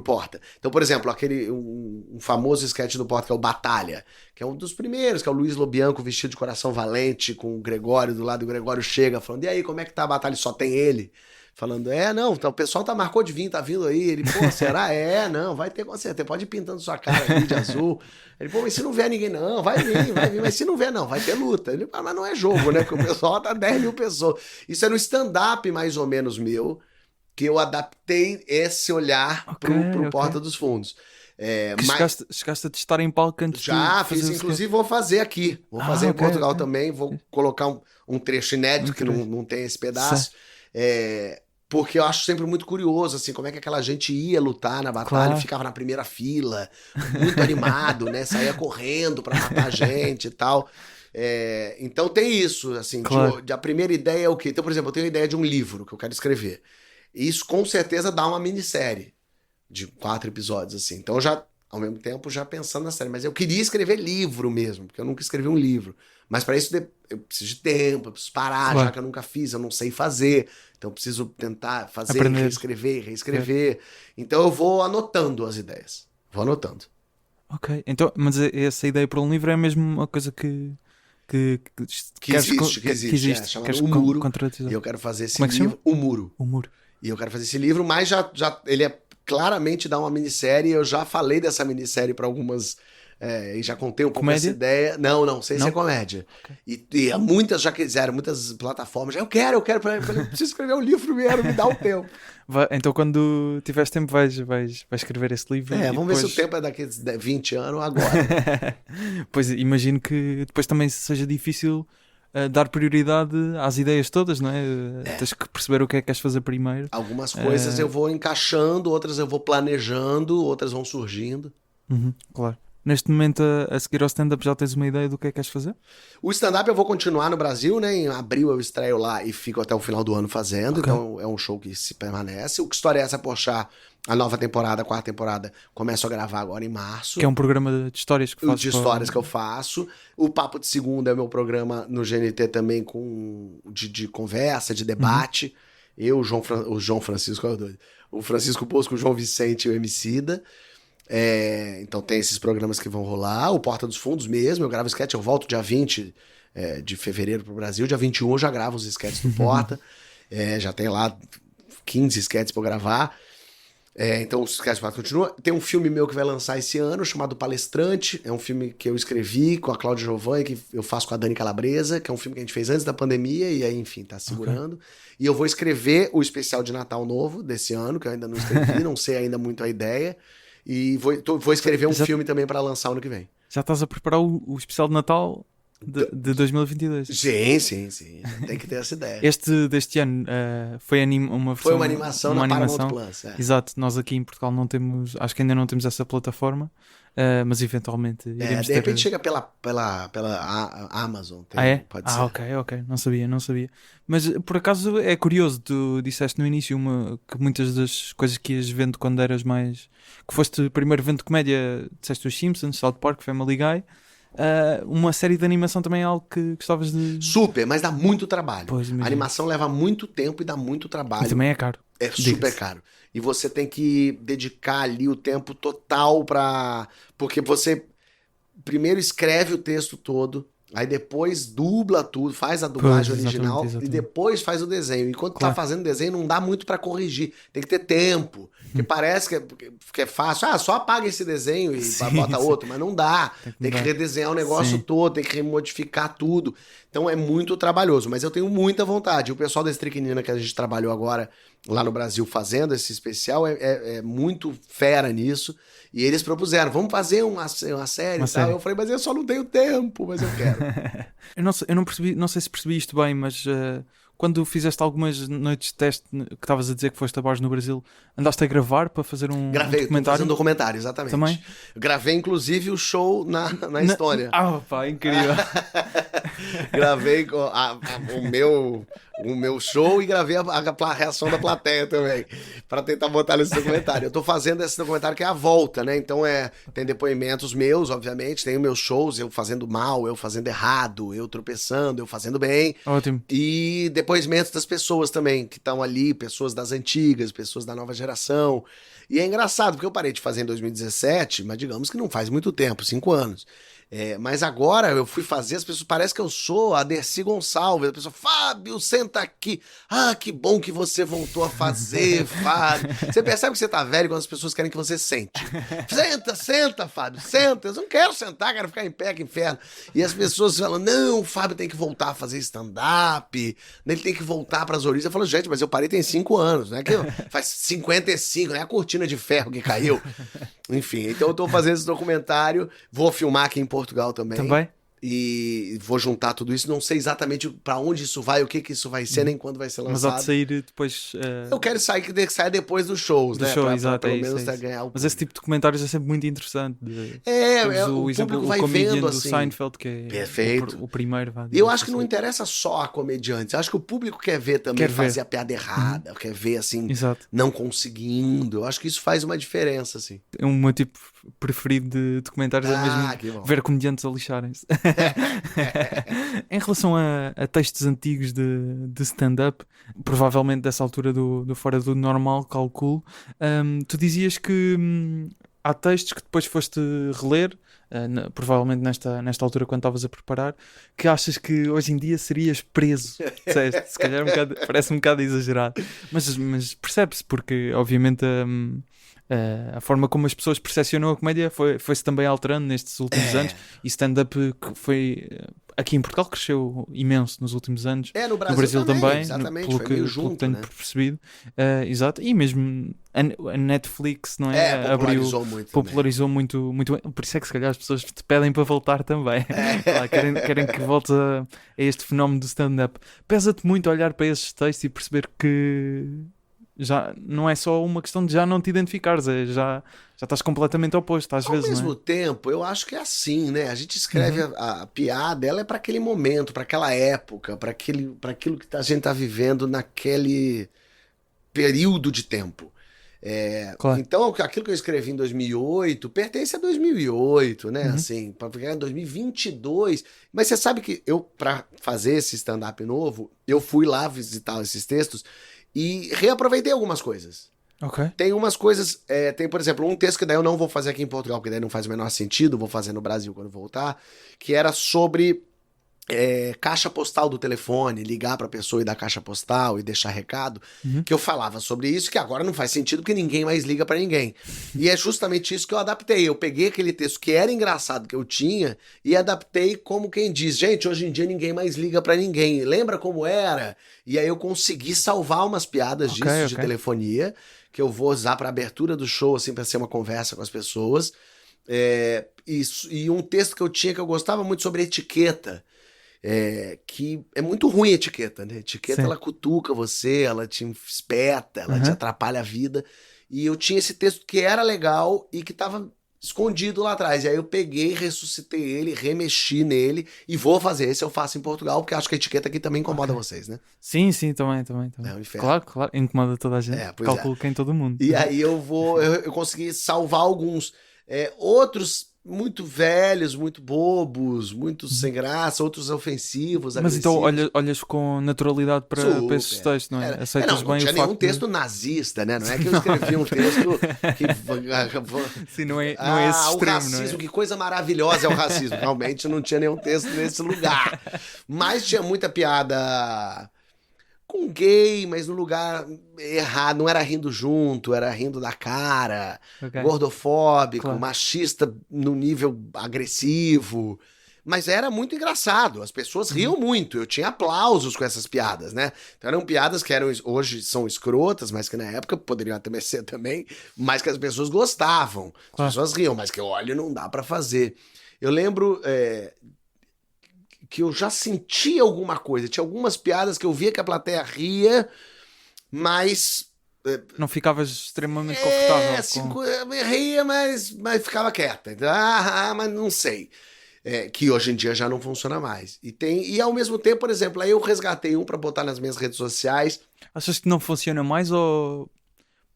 Porta. Então, por exemplo, um famoso sketch do Porta que é o Batalha, que é um dos primeiros, que é o Luiz Lobianco vestido de coração valente com o Gregório do lado, e o Gregório chega falando, e aí, como é que tá a batalha? Só tem ele. Falando, não, o pessoal marcou de vir, tá vindo aí. Ele, pô, será? Não, vai ter com certeza, pode ir pintando sua cara ali de azul. Ele, pô, mas se não vier ninguém, não, vai vir, mas se não vier, não, vai ter luta. Ele, mas não é jogo, né, porque o pessoal tá 10 mil pessoas. Isso é no stand-up mais ou menos meu, que eu adaptei esse olhar pro Porta dos Fundos. Chegaste a testar em palco antes já de fiz, inclusive vou fazer aqui. Vou fazer em Portugal também. Vou colocar um trecho inédito que não tem esse pedaço. Porque eu acho sempre muito curioso, assim, como é que aquela gente ia lutar na batalha, ficava na primeira fila, muito animado, né? Saía correndo pra matar a gente e tal. Então tem isso, assim, a primeira ideia é o quê? Então, por exemplo, eu tenho a ideia de um livro que eu quero escrever. Isso com certeza dá uma minissérie de 4 episódios, assim. Então já, ao mesmo tempo, já pensando na série. Mas eu queria escrever livro mesmo, porque eu nunca escrevi um livro. Mas para isso eu preciso de tempo, eu preciso parar, já que eu nunca fiz, eu não sei fazer. Então eu preciso tentar fazer, reescrever. Então eu vou anotando as ideias. Vou anotando. Ok, então, mas essa ideia para um livro é mesmo uma coisa que existe. Chamado O Muro. E eu quero fazer esse livro, O Muro. O Muro. E eu quero fazer esse livro, mas já ele é claramente dá uma minissérie. Eu já falei dessa minissérie para algumas. E já contei um pouco essa ideia. Não, sem ser comédia. Okay. E muitas já quiseram, muitas plataformas. Eu quero. Eu preciso escrever um livro primeiro, me dá um tempo. Então, quando tiveres tempo, vais escrever esse livro. Vamos ver se o tempo é daqui a 20 anos ou agora. Pois, imagino que depois também seja difícil dar prioridade às ideias todas, não é? Tens que perceber o que é que queres fazer primeiro. Algumas coisas eu vou encaixando, outras eu vou planejando, outras vão surgindo. Claro. Neste momento, a seguir ao stand-up, já tens uma ideia do que é que queres fazer? O stand-up eu vou continuar no Brasil, né? Em abril eu estreio lá e fico até o final do ano fazendo. Okay. Então é um show que se permanece. O Que História é Essa, Porchat? A nova temporada, a 4ª temporada, começo a gravar agora em março. Que é um programa de histórias que fazes? De histórias que eu faço. O Papo de Segunda é meu programa no GNT também de conversa, de debate. Eu, o João Francisco, o Francisco Bosco, o João Vicente e o Emicida. Então tem esses programas que vão rolar. O Porta dos Fundos mesmo, eu gravo sketch, eu volto dia 20 de fevereiro pro Brasil. Dia 21 eu já gravo os sketches do Porta. Já tem lá 15 sketches pra eu gravar. Então os sketches do Porta continuam. Tem um filme meu que vai lançar esse ano, chamado Palestrante. É um filme que eu escrevi com a Cláudia Giovanni, que eu faço com a Dani Calabresa, que é um filme que a gente fez antes da pandemia, e aí, enfim, tá segurando. Okay. E eu vou escrever o especial de Natal novo desse ano, que eu ainda não escrevi, não sei ainda muito a ideia. E vou escrever um filme também para lançar ano que vem. Já estás a preparar o especial de Natal de 2022? Sim. Tem que ter essa ideia. Deste ano foi uma animação na Paramount Plus. Exato. Nós aqui em Portugal não temos, acho que ainda não temos essa plataforma, mas eventualmente iremos de repente chega pela Amazon. Pode ser. Ok. Não sabia. Mas por acaso é curioso, tu disseste no início que muitas das coisas que ias vendo quando eras mais... Que foste primeiro vendo comédia, disseste os Simpsons, South Park, Family Guy. Uma série de animação também é algo que gostavas de... Super, mas dá muito trabalho. A animação leva muito tempo e dá muito trabalho. E também é caro. É super caro. E você tem que dedicar ali o tempo total porque você primeiro escreve o texto todo, Aí depois dubla tudo, faz a dublagem Pois, original exatamente. e depois faz o desenho. Enquanto Claro. tá fazendo o desenho, não dá muito pra corrigir. Tem que ter tempo. Porque parece que é fácil. Ah, só apaga esse desenho e Sim, bota sim. outro. Mas não dá. Tem que mudar. redesenhar o negócio Sim. todo, tem que remodificar tudo. Então é muito trabalhoso. Mas eu tenho muita vontade. O pessoal da Estricnina que a gente trabalhou agora lá no Brasil fazendo esse especial é muito fera nisso. E eles propuseram, vamos fazer uma série Uma e tal. série. Eu falei, mas eu só não tenho tempo, mas eu quero. Eu não percebi, não sei se percebi isto bem, mas quando fizeste algumas noites de teste que estavas a dizer que foste a bares no Brasil, andaste a gravar para fazer um Gravei, tô documentário? fazendo um documentário, exatamente. Também? Gravei, inclusive, o show na Estônia. Ah, pá, incrível. Gravei o meu show e gravei a reação da plateia também, para tentar botar nesse documentário. Eu tô fazendo esse documentário que é a volta, né? Então tem depoimentos meus, obviamente, tem os meus shows, eu fazendo mal, eu fazendo errado, eu tropeçando, eu fazendo bem. Ótimo. E depoimentos das pessoas também, que estão ali, pessoas das antigas, pessoas da nova geração. E é engraçado, porque eu parei de fazer em 2017, mas digamos que não faz muito tempo, 5 anos. Mas agora eu fui fazer, as pessoas, parece que eu sou a Dercy Gonçalves. A pessoa, Fábio, senta aqui. Ah, que bom que você voltou a fazer, Fábio. Você percebe que você tá velho quando as pessoas querem que você sente. Senta, Fábio, senta. Eu não quero sentar, quero ficar em pé, que inferno. E as pessoas falam, não, o Fábio tem que voltar a fazer stand-up, ele tem que voltar pras origens. Eu falo, gente, mas eu parei tem 5 anos, né? Que faz 55, não é a cortina de ferro que caiu. Enfim, então eu tô fazendo esse documentário, vou filmar aqui em Portugal também. Também? E vou juntar tudo isso. Não sei exatamente pra onde isso vai, o que isso vai ser, nem quando vai ser Mas há de lançado. sair depois Eu quero que saia depois dos shows, do né? show, Pra exato. pelo É isso, menos é isso. ganhar o Mas esse tipo de comentários é sempre muito interessante. Temos o exemplo, público o vai comedian vendo do assim. Seinfeld, que é Perfeito. o primeiro. E eu acho que não interessa só a comediante. Eu acho que o público quer ver também, Quer ver. fazer a piada errada, quer ver assim, Exato. não conseguindo. Eu acho que isso faz uma diferença, assim. É o meu tipo preferido de documentários, é mesmo Que bom. ver comediantes a lixarem-se. Em relação a textos antigos de stand-up, provavelmente dessa altura do Fora do Normal, calculo, tu dizias que há textos que depois foste reler, provavelmente nesta altura quando estavas a preparar, que achas que hoje em dia serias preso. Disseste, se calhar parece um bocado exagerado, mas percebe-se, porque obviamente a forma como as pessoas percepcionam a comédia foi-se também alterando nestes últimos anos, e stand-up que foi aqui em Portugal cresceu imenso nos últimos anos. No No Brasil também, exatamente, pelo foi que, meio pelo que junto, tenho né? percebido. Exato, e mesmo a Netflix, não é? Popularizou muito também. Popularizou muito, muito bem. Por isso é que se calhar as pessoas te pedem para voltar também. Lá, querem que voltes a este fenómeno do stand-up. Pesa-te muito olhar para esses textos e perceber que já não é só uma questão de já não te identificares, já estás completamente oposto às vezes, Ao mesmo não é? tempo, eu acho que é assim, né? A gente escreve a piada, ela é para aquele momento, para aquela época, para aquilo que a gente tá vivendo naquele período de tempo. Claro. Então, aquilo que eu escrevi em 2008 pertence a 2008, né? Uhum. Assim, para pegar em 2022. Mas você sabe que eu, para fazer esse stand-up novo, eu fui lá visitar esses textos e reaproveitei algumas coisas. Ok. Tem umas coisas, tem, por exemplo, um texto que daí eu não vou fazer aqui em Portugal, porque daí não faz o menor sentido, vou fazer no Brasil quando voltar, que era sobre caixa postal do telefone, ligar pra pessoa e dar caixa postal e deixar recado, que eu falava sobre isso, que agora não faz sentido porque ninguém mais liga pra ninguém. E é justamente isso que eu adaptei. Eu peguei aquele texto que era engraçado que eu tinha e adaptei como quem diz, gente, hoje em dia ninguém mais liga pra ninguém. Lembra como era? E aí eu consegui salvar umas piadas disso de telefonia, que eu vou usar pra abertura do show, assim, pra ser uma conversa com as pessoas. E um texto que eu tinha que eu gostava muito sobre etiqueta. Que é muito ruim a etiqueta, né? Etiqueta, Sim. ela cutuca você, ela te espeta, ela te atrapalha a vida. E eu tinha esse texto que era legal e que tava escondido lá atrás. E aí eu peguei, ressuscitei ele, remexi nele e vou fazer. Esse eu faço em Portugal, porque acho que a etiqueta aqui também incomoda vocês, né? Sim, também. É um inferno. Claro, incomoda toda a gente. Pois Calculo que em todo mundo. E aí eu consegui salvar alguns. Outros muito velhos, muito bobos, muito sem graça, outros ofensivos, Mas então agressivos. olhas com naturalidade para esses Super. textos, não é? Aceitas Não bem tinha o nenhum facto texto nazista, né? Não é que eu escrevi um texto que... Sim, não é esse o extremo, racismo, não é? que coisa maravilhosa é o racismo. Realmente não tinha nenhum texto nesse lugar. Mas tinha muita piada com gay, mas no lugar errado. Não era rindo junto, era rindo da cara. Ok. Gordofóbico, Claro. machista no nível agressivo. Mas era muito engraçado, as pessoas riam muito, eu tinha aplausos com essas piadas, né? Então eram piadas que hoje são escrotas, mas que na época poderiam até ser também, mas que as pessoas gostavam. As Claro. pessoas riam, mas que olha, não dá pra fazer. Eu lembro que eu já sentia alguma coisa, tinha algumas piadas que eu via que a plateia ria, mas... Não ficavas extremamente confortável assim, com... ria, mas ficava quieta. Então, mas não sei. Que hoje em dia já não funciona mais. E ao mesmo tempo, por exemplo, aí eu resgatei um pra botar nas minhas redes sociais. Achas que não funciona mais ou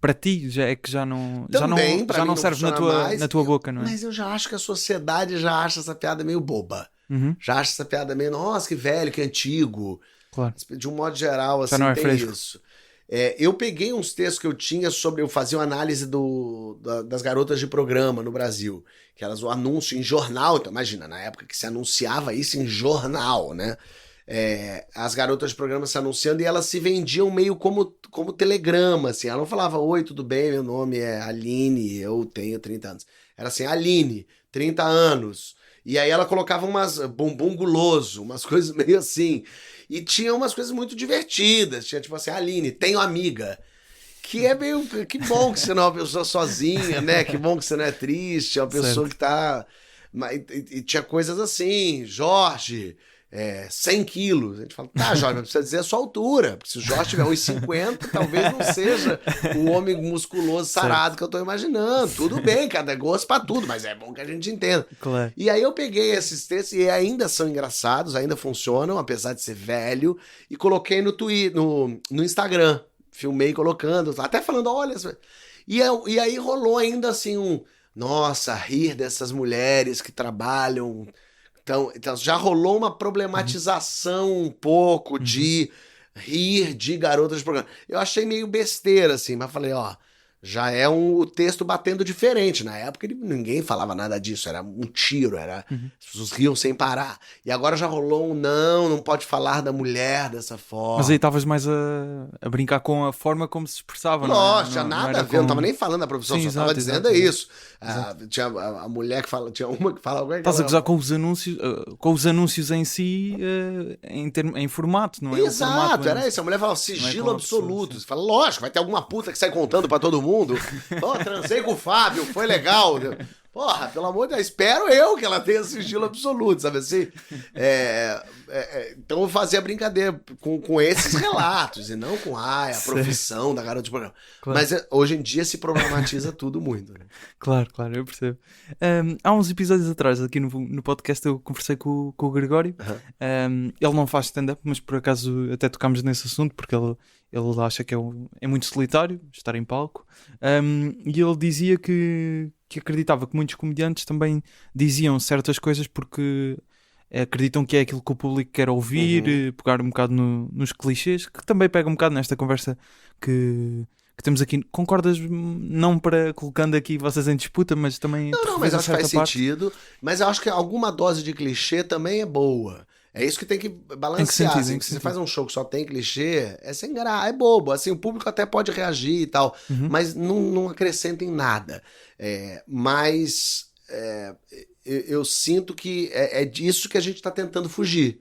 para ti já não Também, pra já mim, não não serve funciona mais. na tua boca, não é? Mas eu já acho que a sociedade já acha essa piada meio boba. Uhum, Já acha essa piada meio, nossa, que velho, que antigo. claro. De um modo geral, assim, não é tem fresco. isso. Eu peguei uns textos que eu tinha sobre... Eu fazia uma análise das garotas de programa no Brasil. Que elas, o anúncio em jornal... Então, imagina, na época que se anunciava isso em jornal, né? As garotas de programa se anunciando e elas se vendiam meio como telegrama, assim. Ela não falava, oi, tudo bem, meu nome é Aline, eu tenho 30 anos. Era assim, Aline, 30 anos. E aí ela colocava umas bumbum guloso, umas coisas meio assim. E tinha umas coisas muito divertidas. Tinha tipo assim, Aline, tenho amiga. Que é meio... Que bom que você não é uma pessoa sozinha, né? Que bom que você não é triste. É uma pessoa Certo. que tá... E tinha coisas assim, Jorge... 100 quilos. A gente fala, tá, Jorge, mas precisa dizer a sua altura. Porque se o Jorge tiver 1,50, talvez não seja o homem musculoso sarado que eu tô imaginando. Tudo bem, cada gosto pra tudo, mas é bom que a gente entenda. Claro. E aí eu peguei esses textos e ainda são engraçados, ainda funcionam, apesar de ser velho, e coloquei no Twitter, no Instagram. Filmei colocando, até falando, olha... E aí rolou ainda assim nossa, rir dessas mulheres que trabalham... Então já rolou uma problematização um pouco de rir de garotas de programa. Eu achei meio besteira, assim, mas falei, ó, já é o texto batendo diferente. Na época ninguém falava nada disso, era um tiro, as pessoas riam sem parar. E agora já rolou não pode falar da mulher dessa forma. Mas aí estavas mais a brincar com a forma como se expressava, não é? Lógico, tinha nada a ver, eu não tava nem falando da profissão, Sim, só tava exato, dizendo exato. isso. Tinha a mulher que fala, tinha uma que fala... Estás a gozar com os anúncios em si, em formato, não é? O formato Exato, mesmo. era isso. A mulher fala Não é sigilo com a pessoa, absoluto. sim. Você fala, lógico, vai ter alguma puta que sai contando pra todo mundo. Ó, transei com o Fábio, foi legal. Porra, pelo amor de Deus, espero eu que ela tenha sigilo absoluto, sabe assim? Então eu fazia brincadeira com esses relatos e não com a profissão da garota de programa. Claro. Mas hoje em dia se problematiza tudo muito. Né? Claro, eu percebo. Há uns episódios atrás, aqui no podcast, eu conversei com o Gregório. Ele não faz stand-up, mas por acaso até tocámos nesse assunto, porque ele acha que é muito solitário estar em palco. E ele dizia que acreditava que muitos comediantes também diziam certas coisas porque acreditam que é aquilo que o público quer ouvir, pegar um bocado nos clichês, que também pega um bocado nesta conversa que temos aqui. Concordas? Não para colocando aqui vocês em disputa, mas também... Não, mas acho que faz sentido. Mas eu acho que alguma dose de clichê também é boa. É isso que tem que balancear. Em que Se você sentido? faz um show que só tem clichê, é sem graça, é bobo. Assim, o público até pode reagir e tal, mas não acrescenta em nada. Mas eu sinto que é disso que a gente está tentando fugir.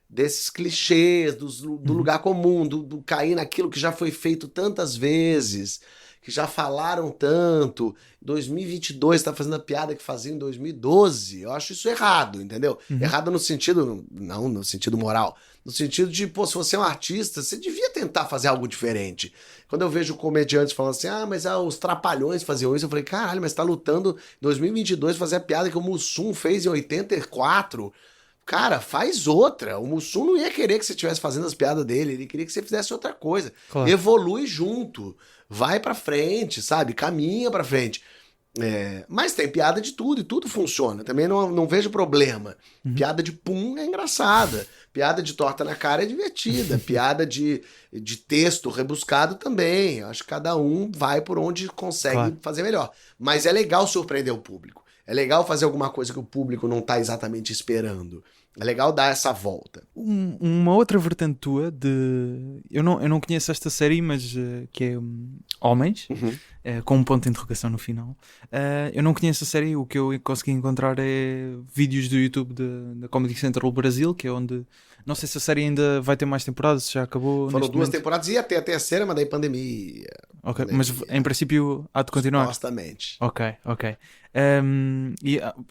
Desses clichês, do lugar comum, do cair naquilo que já foi feito tantas vezes, que já falaram tanto. 2022 está fazendo a piada que fazia em 2012. Eu acho isso errado, entendeu? Errado no sentido, não no sentido moral, no sentido de, pô, se você é um artista, você devia tentar fazer algo diferente. Quando eu vejo comediantes falando assim, mas os Trapalhões faziam isso, eu falei, caralho, mas tá lutando em 2022 fazer a piada que o Mussum fez em 84. Cara, faz outra. O Mussum não ia querer que você estivesse fazendo as piadas dele, ele queria que você fizesse outra coisa. Claro. Evolui junto, vai pra frente, sabe? Caminha pra frente. Mas tem piada de tudo e tudo funciona. Também não vejo problema. Piada de pum é engraçada. Piada de torta na cara é divertida. Piada de texto rebuscado também. Acho que cada um vai por onde consegue fazer melhor. Mas é legal surpreender o público. É legal fazer alguma coisa que o público não tá exatamente esperando. É legal dar essa volta. Uma outra vertente tua de... Eu não conheço esta série, mas que é Homens, com um ponto de interrogação no final. Eu não conheço a série, o que eu consegui encontrar é vídeos do YouTube da Comedy Central Brasil, que é onde... Não sei se a série ainda vai ter mais temporadas, se já acabou. Foram neste 2 momento. temporadas e ia ter a terceira, mas daí pandemia. Ok, mas em princípio há de continuar. Supostamente. Ok.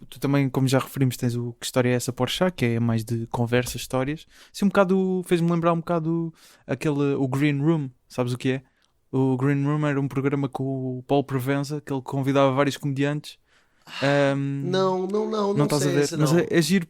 Tu também, como já referimos, tens o Que História é Essa Porchat, que é mais de conversas, histórias. Assim, um bocado, fez-me lembrar um bocado o Green Room, sabes o que é? O Green Room era um programa com o Paulo Provenza, que ele convidava vários comediantes. Não Estás sei a ver, esse mas não. é giro,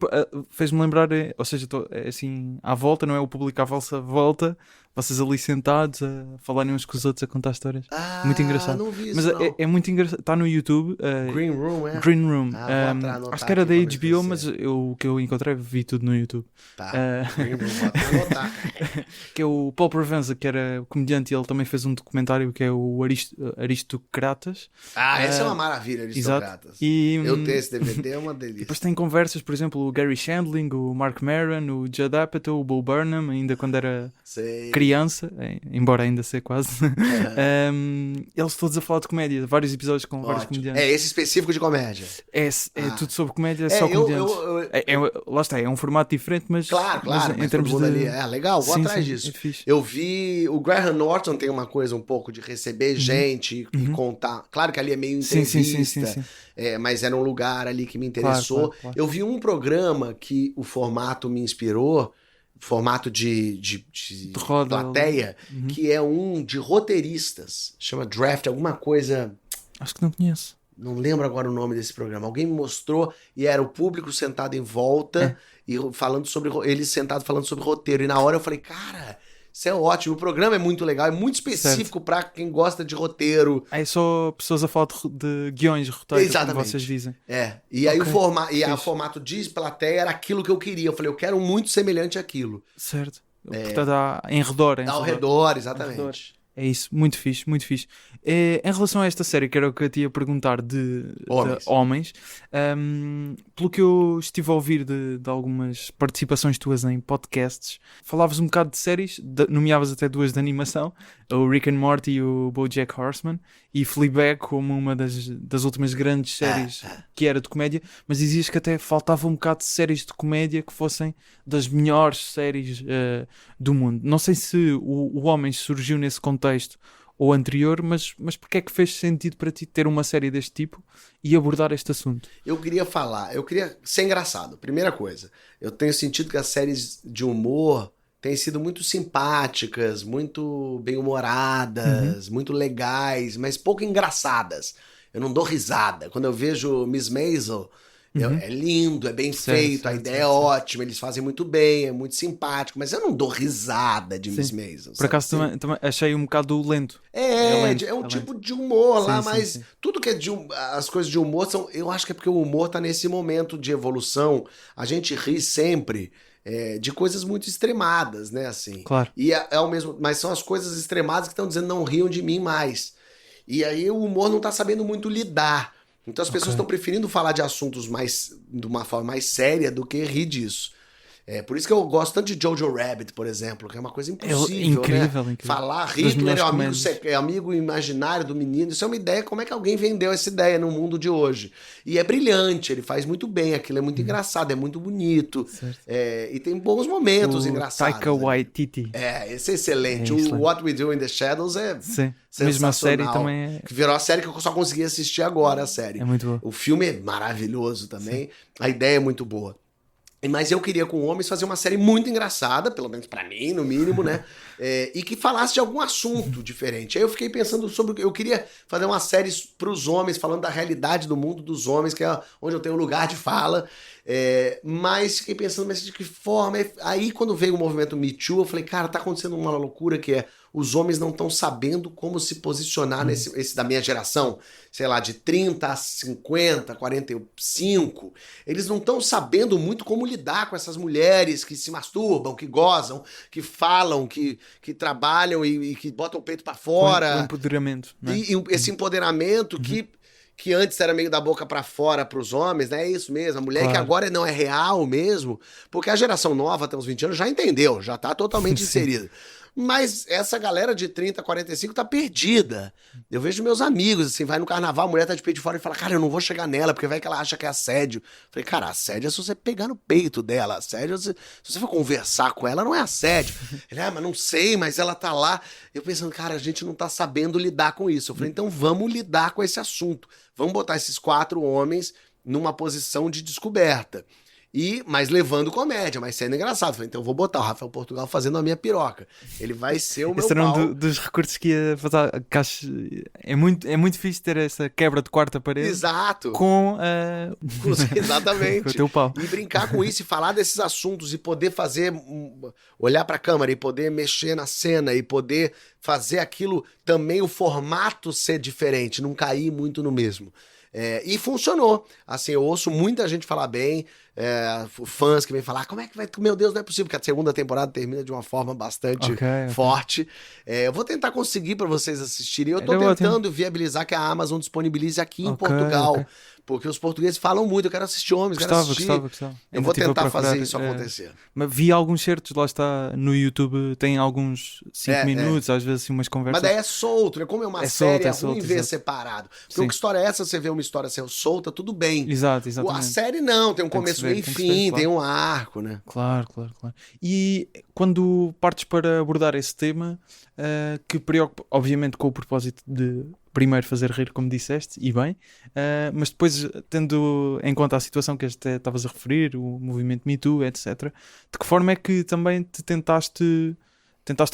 fez-me lembrar, ou seja, é assim, à volta, não é o público à vossa volta, vocês ali sentados a falarem uns com os outros, a contar histórias. Muito engraçado. Não vi isso, Mas não. é muito engraçado, está no YouTube. Green Room, é? Green Room. Vou anotar Acho que era da aqui pra me HBO, mas esquecer. o que eu encontrei vi tudo no YouTube. Tá, Green Room, vou até anotar. Que é o Paul Provenza, que era comediante, e ele também fez um documentário que é o Aristocratas. Essa é uma maravilha, Aristocratas. E Eu tenho esse DVD, é uma delícia. depois tem conversas, por exemplo, o Gary Shandling, o Mark Maron, o Judd Apatow, o Bo Burnham, ainda quando era Sei. criança, embora ainda seja quase. Eles todos a falar de comédia, vários episódios com vários Ótimo. comediantes. É esse específico de comédia. É tudo sobre comédia, só eu- comediantes. Lá está, é um formato diferente, mas, Claro, mas mas em termos todo mundo de... ali. Legal, vou Sim, atrás sim, disso. é fixe. Eu vi. O Graham Norton tem uma coisa um pouco de receber gente e contar. Claro que ali é meio Sim, entrevista, sim. mas era um lugar ali que me interessou. Claro. Eu vi um programa que o formato me inspirou, formato de roda, plateia, que é um de roteiristas. Chama Draft, alguma coisa. Acho que não conheço. Não lembro agora o nome desse programa. Alguém me mostrou e era o público sentado em volta e falando sobre eles sentados falando sobre roteiro. E na hora eu falei, cara, isso é ótimo. O programa é muito legal, é muito específico pra quem gosta de roteiro. É só pessoas a falar de guiões, roteiros, como Exatamente. vocês dizem. E aí Ok, o formato de plateia era aquilo que eu queria. Eu falei, eu quero muito semelhante àquilo. Certo. Portanto, em redor. Ao redor, exatamente. É isso, muito fixe, muito fixe. Em relação a esta série, que era o que eu te ia perguntar de homens, pelo que eu estive a ouvir de algumas participações tuas em podcasts, falavas um bocado de séries, nomeavas até 2 de animação, o Rick and Morty e o BoJack Horseman, e Fleabag como uma das últimas grandes séries que era de comédia, mas dizias que até faltava um bocado de séries de comédia que fossem das melhores séries do mundo. Não sei se o Homens surgiu nesse contexto ou anterior, mas porque é que fez sentido para ti ter uma série deste tipo e abordar este assunto? Eu queria ser engraçado, primeira coisa. Eu tenho sentido que as séries de humor têm sido muito simpáticas, muito bem-humoradas, muito legais, mas pouco engraçadas. Eu não dou risada. Quando eu vejo Miss Maisel, é lindo, é bem feito, a ideia é ótima, eles fazem muito bem, é muito simpático, mas eu não dou risada de Miss Maisel. Por acaso também achei um bocado lento. É um tipo de humor lá, Sim, mas sim. tudo que é as coisas de humor são. Eu acho que é porque o humor tá nesse momento de evolução. A gente ri sempre de coisas muito extremadas, né? Assim. Claro. E mas são as coisas extremadas que estão dizendo não riam de mim mais. E aí o humor não tá sabendo muito lidar. Então as pessoas estão preferindo falar de assuntos de uma forma mais séria do que rir disso. Por isso que eu gosto tanto de Jojo Rabbit, por exemplo, que é uma coisa impossível, incrível, né? incrível. Falar, Das Hitler melhores é amigo imaginário do menino. Isso é uma ideia, como é que alguém vendeu essa ideia no mundo de hoje? E é brilhante, ele faz muito bem, aquilo é muito engraçado, é muito bonito. E tem bons momentos engraçados. Taika Waititi. Esse é excelente. excelente. O What We Do in the Shadows é Sim. sensacional. Mesmo a série também é... Que virou a série que eu só consegui assistir agora, a série. É muito boa. O filme é maravilhoso também. A ideia é muito boa. Mas eu queria com Homens fazer uma série muito engraçada, pelo menos pra mim, no mínimo, né? E que falasse de algum assunto diferente. Aí eu fiquei pensando sobre... Eu queria fazer uma série pros homens, falando da realidade do mundo dos homens, que é onde eu tenho lugar de fala. Mas fiquei pensando, mas de que forma? Aí quando veio o movimento Me Too, eu falei, cara, tá acontecendo uma loucura que os homens não estão sabendo como se posicionar esse da minha geração, sei lá, de 30 a 50, 45. Eles não estão sabendo muito como lidar com essas mulheres que se masturbam, que gozam, que falam, que trabalham e que botam o peito pra fora. O empoderamento, né? E esse empoderamento que antes era meio da boca pra fora pros homens, né? É isso mesmo, a mulher Claro. que agora não é real mesmo, porque a geração nova até uns 20 anos já entendeu, já tá totalmente inserida. Mas essa galera de 30, 45 tá perdida. Eu vejo meus amigos, assim, vai no carnaval, a mulher tá de peito de fora e fala, cara, eu não vou chegar nela, porque vai que ela acha que é assédio. Falei, cara, assédio é se você pegar no peito dela, assédio se você for conversar com ela, não é assédio. Ele, mas não sei, mas ela tá lá. Eu pensando, cara, a gente não tá sabendo lidar com isso. Eu falei, então vamos lidar com esse assunto. Vamos botar esses 4 homens numa posição de descoberta. Mas levando comédia, mas sendo engraçado. Falei, então eu vou botar o Rafael Portugal fazendo a minha piroca. Ele vai ser o meu Esse era pau. dos recursos que ia fazer. Que acho, é muito difícil ter essa quebra de quarta parede. Exato. Com Exatamente. com o teu pau. E brincar com isso e falar desses assuntos e poder fazer, olhar pra câmera e poder mexer na cena e poder fazer aquilo também, o formato ser diferente, não cair muito no mesmo. E funcionou. Assim, eu ouço muita gente falar bem, fãs que vêm falar, como é que vai... Meu Deus, não é possível, porque a segunda temporada termina de uma forma bastante forte. Eu vou tentar conseguir para vocês assistirem. Eu tô tentando viabilizar que a Amazon disponibilize aqui em Portugal, porque os portugueses falam muito, eu quero assistir homens, quero assistir. Gostava. Eu vou tentar fazer isso acontecer. Mas vi alguns certos, lá está, no YouTube, tem alguns 5 minutos, às vezes assim umas conversas. Mas daí é solto, né? Como é uma série, é ruim ver separado. Porque que história é essa? Você vê uma história solta, tudo bem. Exatamente. A série não, tem um começo, meio e fim, tem um arco, né? Claro. E quando partes para abordar esse tema, que preocupa, obviamente, com o propósito de primeiro fazer rir, como disseste, e bem, mas depois, tendo em conta a situação que estavas a referir, o movimento Me Too, etc., de que forma é que também te tentaste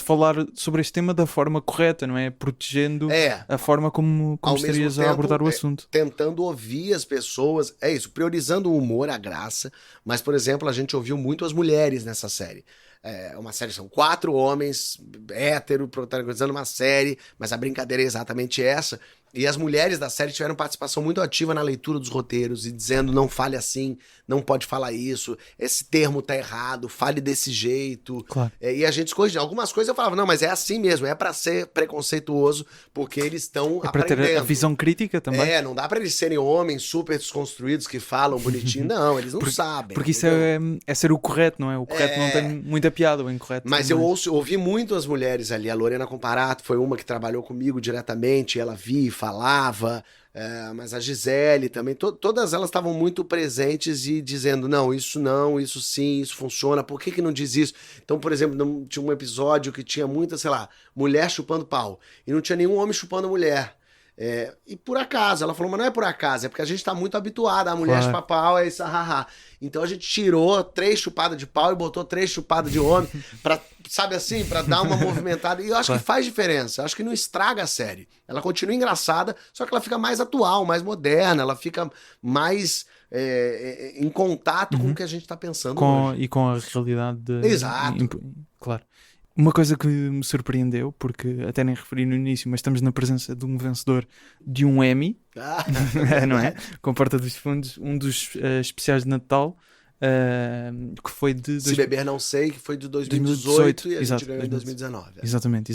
falar sobre este tema da forma correta, não é? Protegendo a forma como estarias a abordar o assunto. Tentando ouvir as pessoas, é isso, priorizando o humor, a graça, mas, por exemplo, a gente ouviu muito as mulheres nessa série. Uma série, são 4 homens hétero protagonizando uma série, mas a brincadeira é exatamente essa. E as mulheres da série tiveram participação muito ativa na leitura dos roteiros e dizendo, não fale assim, não pode falar isso, esse termo tá errado, fale desse jeito. Claro. E a gente escolheu. Algumas coisas eu falava, não, mas é assim mesmo, é pra ser preconceituoso, porque eles estão aprendendo. É pra ter a visão crítica também. Não dá pra eles serem homens super desconstruídos que falam bonitinho, não, eles não sabem. Porque isso é ser o correto, não é? O correto não tem muita piada, o incorreto. Mas eu ouvi muito as mulheres ali, a Lorena Comparato foi uma que trabalhou comigo diretamente, ela via e falava, mas a Gisele também, todas elas estavam muito presentes e dizendo, não, isso sim, isso funciona, por que não diz isso? Então, por exemplo, tinha um episódio que tinha muita, sei lá, mulher chupando pau, e não tinha nenhum homem chupando mulher. E por acaso, ela falou, mas não é por acaso, é porque a gente tá muito habituado, a mulher chupa pau, é isso, hahaha. Então a gente tirou 3 chupadas de pau e botou 3 chupadas de homem, pra, sabe assim, pra dar uma movimentada. E eu acho que faz diferença, eu acho que não estraga a série. Ela continua engraçada, só que ela fica mais atual, mais moderna, ela fica mais em contato com o que a gente tá pensando hoje. E com a realidade. Exato. Claro. Uma coisa que me surpreendeu, porque até nem referi no início, mas estamos na presença de um vencedor de um Emmy, não é? Com a Porta dos Fundos, um dos especiais de Natal, que foi de... Se Beber Não Sei, que foi de 2018 e a gente ganhou em 2019. Exatamente.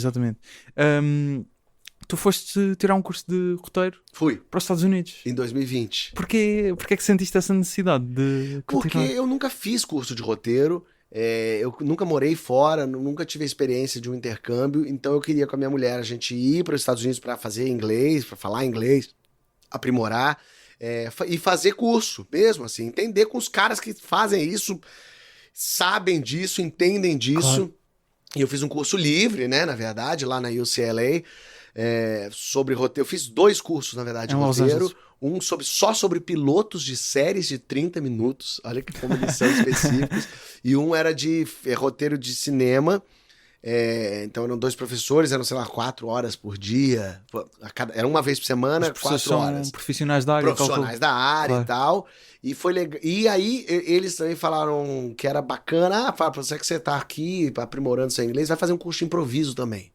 Tu foste tirar um curso de roteiro Fui. Para os Estados Unidos. Em 2020. Porquê é que sentiste essa necessidade de continuar? Porque eu nunca fiz curso de roteiro, eu nunca morei fora, nunca tive a experiência de um intercâmbio, então eu queria com a minha mulher a gente ir para os Estados Unidos para fazer inglês, para falar inglês, aprimorar, e fazer curso mesmo, assim, entender com os caras que fazem isso, sabem disso, entendem disso. Claro. E eu fiz um curso livre, né, na verdade, lá na UCLA, sobre roteiro. Eu fiz 2 cursos, na verdade, de roteiro. Um só sobre pilotos de séries de 30 minutos. Olha que como eles são específicos. E um era de roteiro de cinema. Então eram 2 professores, eram, sei lá, 4 horas por dia. Era uma vez por semana, Os professores 4 horas. são profissionais da área. Profissionais da área Claro. e tal. E foi legal. E aí eles também falaram que era bacana. Fala, pra você tá aqui aprimorando seu inglês, vai fazer um curso de improviso também.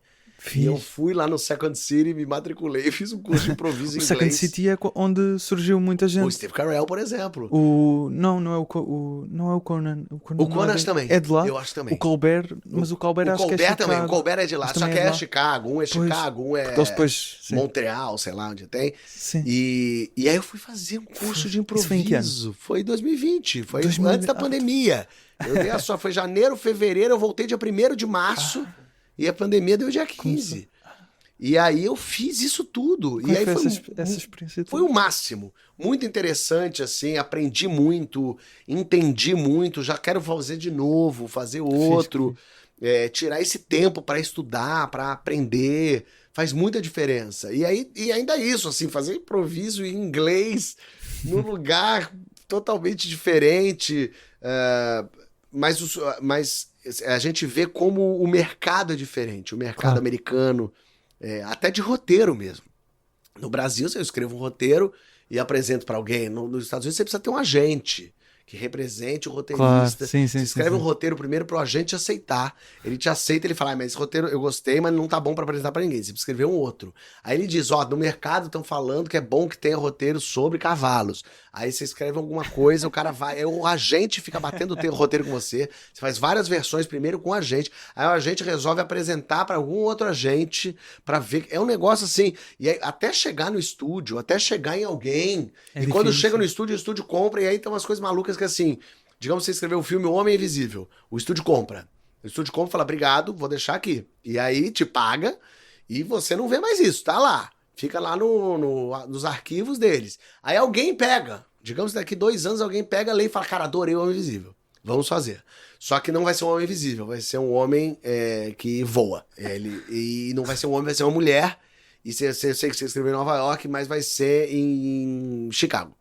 E eu Fiz. fui lá no Second City, me matriculei e fiz um curso de improviso em O inglês. Second City é onde surgiu muita O gente. Steve Carell, por exemplo. Não é não é o Conan. O Conan, O não Conan é acho também. É de lá. Eu acho também. O Colbert, mas o Colbert O acho que é Colbert também. O Chicago. Colbert é de lá. Mas Só também que é é de lá. Chicago. Um é Pois, Chicago, um é porque eles depois... Sim. Montreal, sei lá onde tem. Sim. E aí eu fui fazer um curso de Isso foi em que ano? improviso. Foi em 2020. Foi 2020. antes da pandemia. Eu dei só, foi janeiro, fevereiro, eu voltei dia 1º de março e a pandemia deu dia 15. E aí eu fiz isso tudo. Como e aí foi foi, essa experiência? foi o máximo. Muito interessante, assim, aprendi muito, entendi muito, já quero fazer de novo, fazer outro, tirar esse tempo para estudar, para aprender, faz muita diferença. E ainda isso, assim, fazer improviso em inglês num lugar totalmente diferente, mas a gente vê como o mercado é diferente, o mercado Claro. americano, até de roteiro mesmo. No Brasil, se eu escrevo um roteiro e apresento para alguém, nos Estados Unidos você precisa ter um agente que represente o roteirista. Claro, sim, Você escreve um roteiro primeiro pro agente aceitar. Ele te aceita, ele fala, mas esse roteiro eu gostei, mas não tá bom para apresentar para ninguém. Você precisa escrever um outro. Aí ele diz, no mercado estão falando que é bom que tenha roteiro sobre cavalos. Aí você escreve alguma coisa, o cara vai, o agente fica batendo o roteiro com você. Você faz várias versões primeiro com o agente. Aí o agente resolve apresentar para algum outro agente para ver. É um negócio assim. E aí, até chegar no estúdio, até chegar em alguém. É e quando difícil. chega no estúdio, o estúdio compra. E aí tem umas coisas malucas que assim. Digamos que você escreveu o filme O Homem Invisível. O estúdio compra. O estúdio compra e fala, obrigado, vou deixar aqui. E aí te paga e você não vê mais isso, tá lá. Fica lá nos arquivos deles. Aí alguém pega. Digamos que daqui 2 anos alguém pega a lei e fala, cara, adorei o Homem Invisível. Vamos fazer. Só que não vai ser um homem invisível, vai ser um homem que voa. E não vai ser um homem, vai ser uma mulher. E eu sei que você escreveu em Nova York, mas vai ser em Chicago.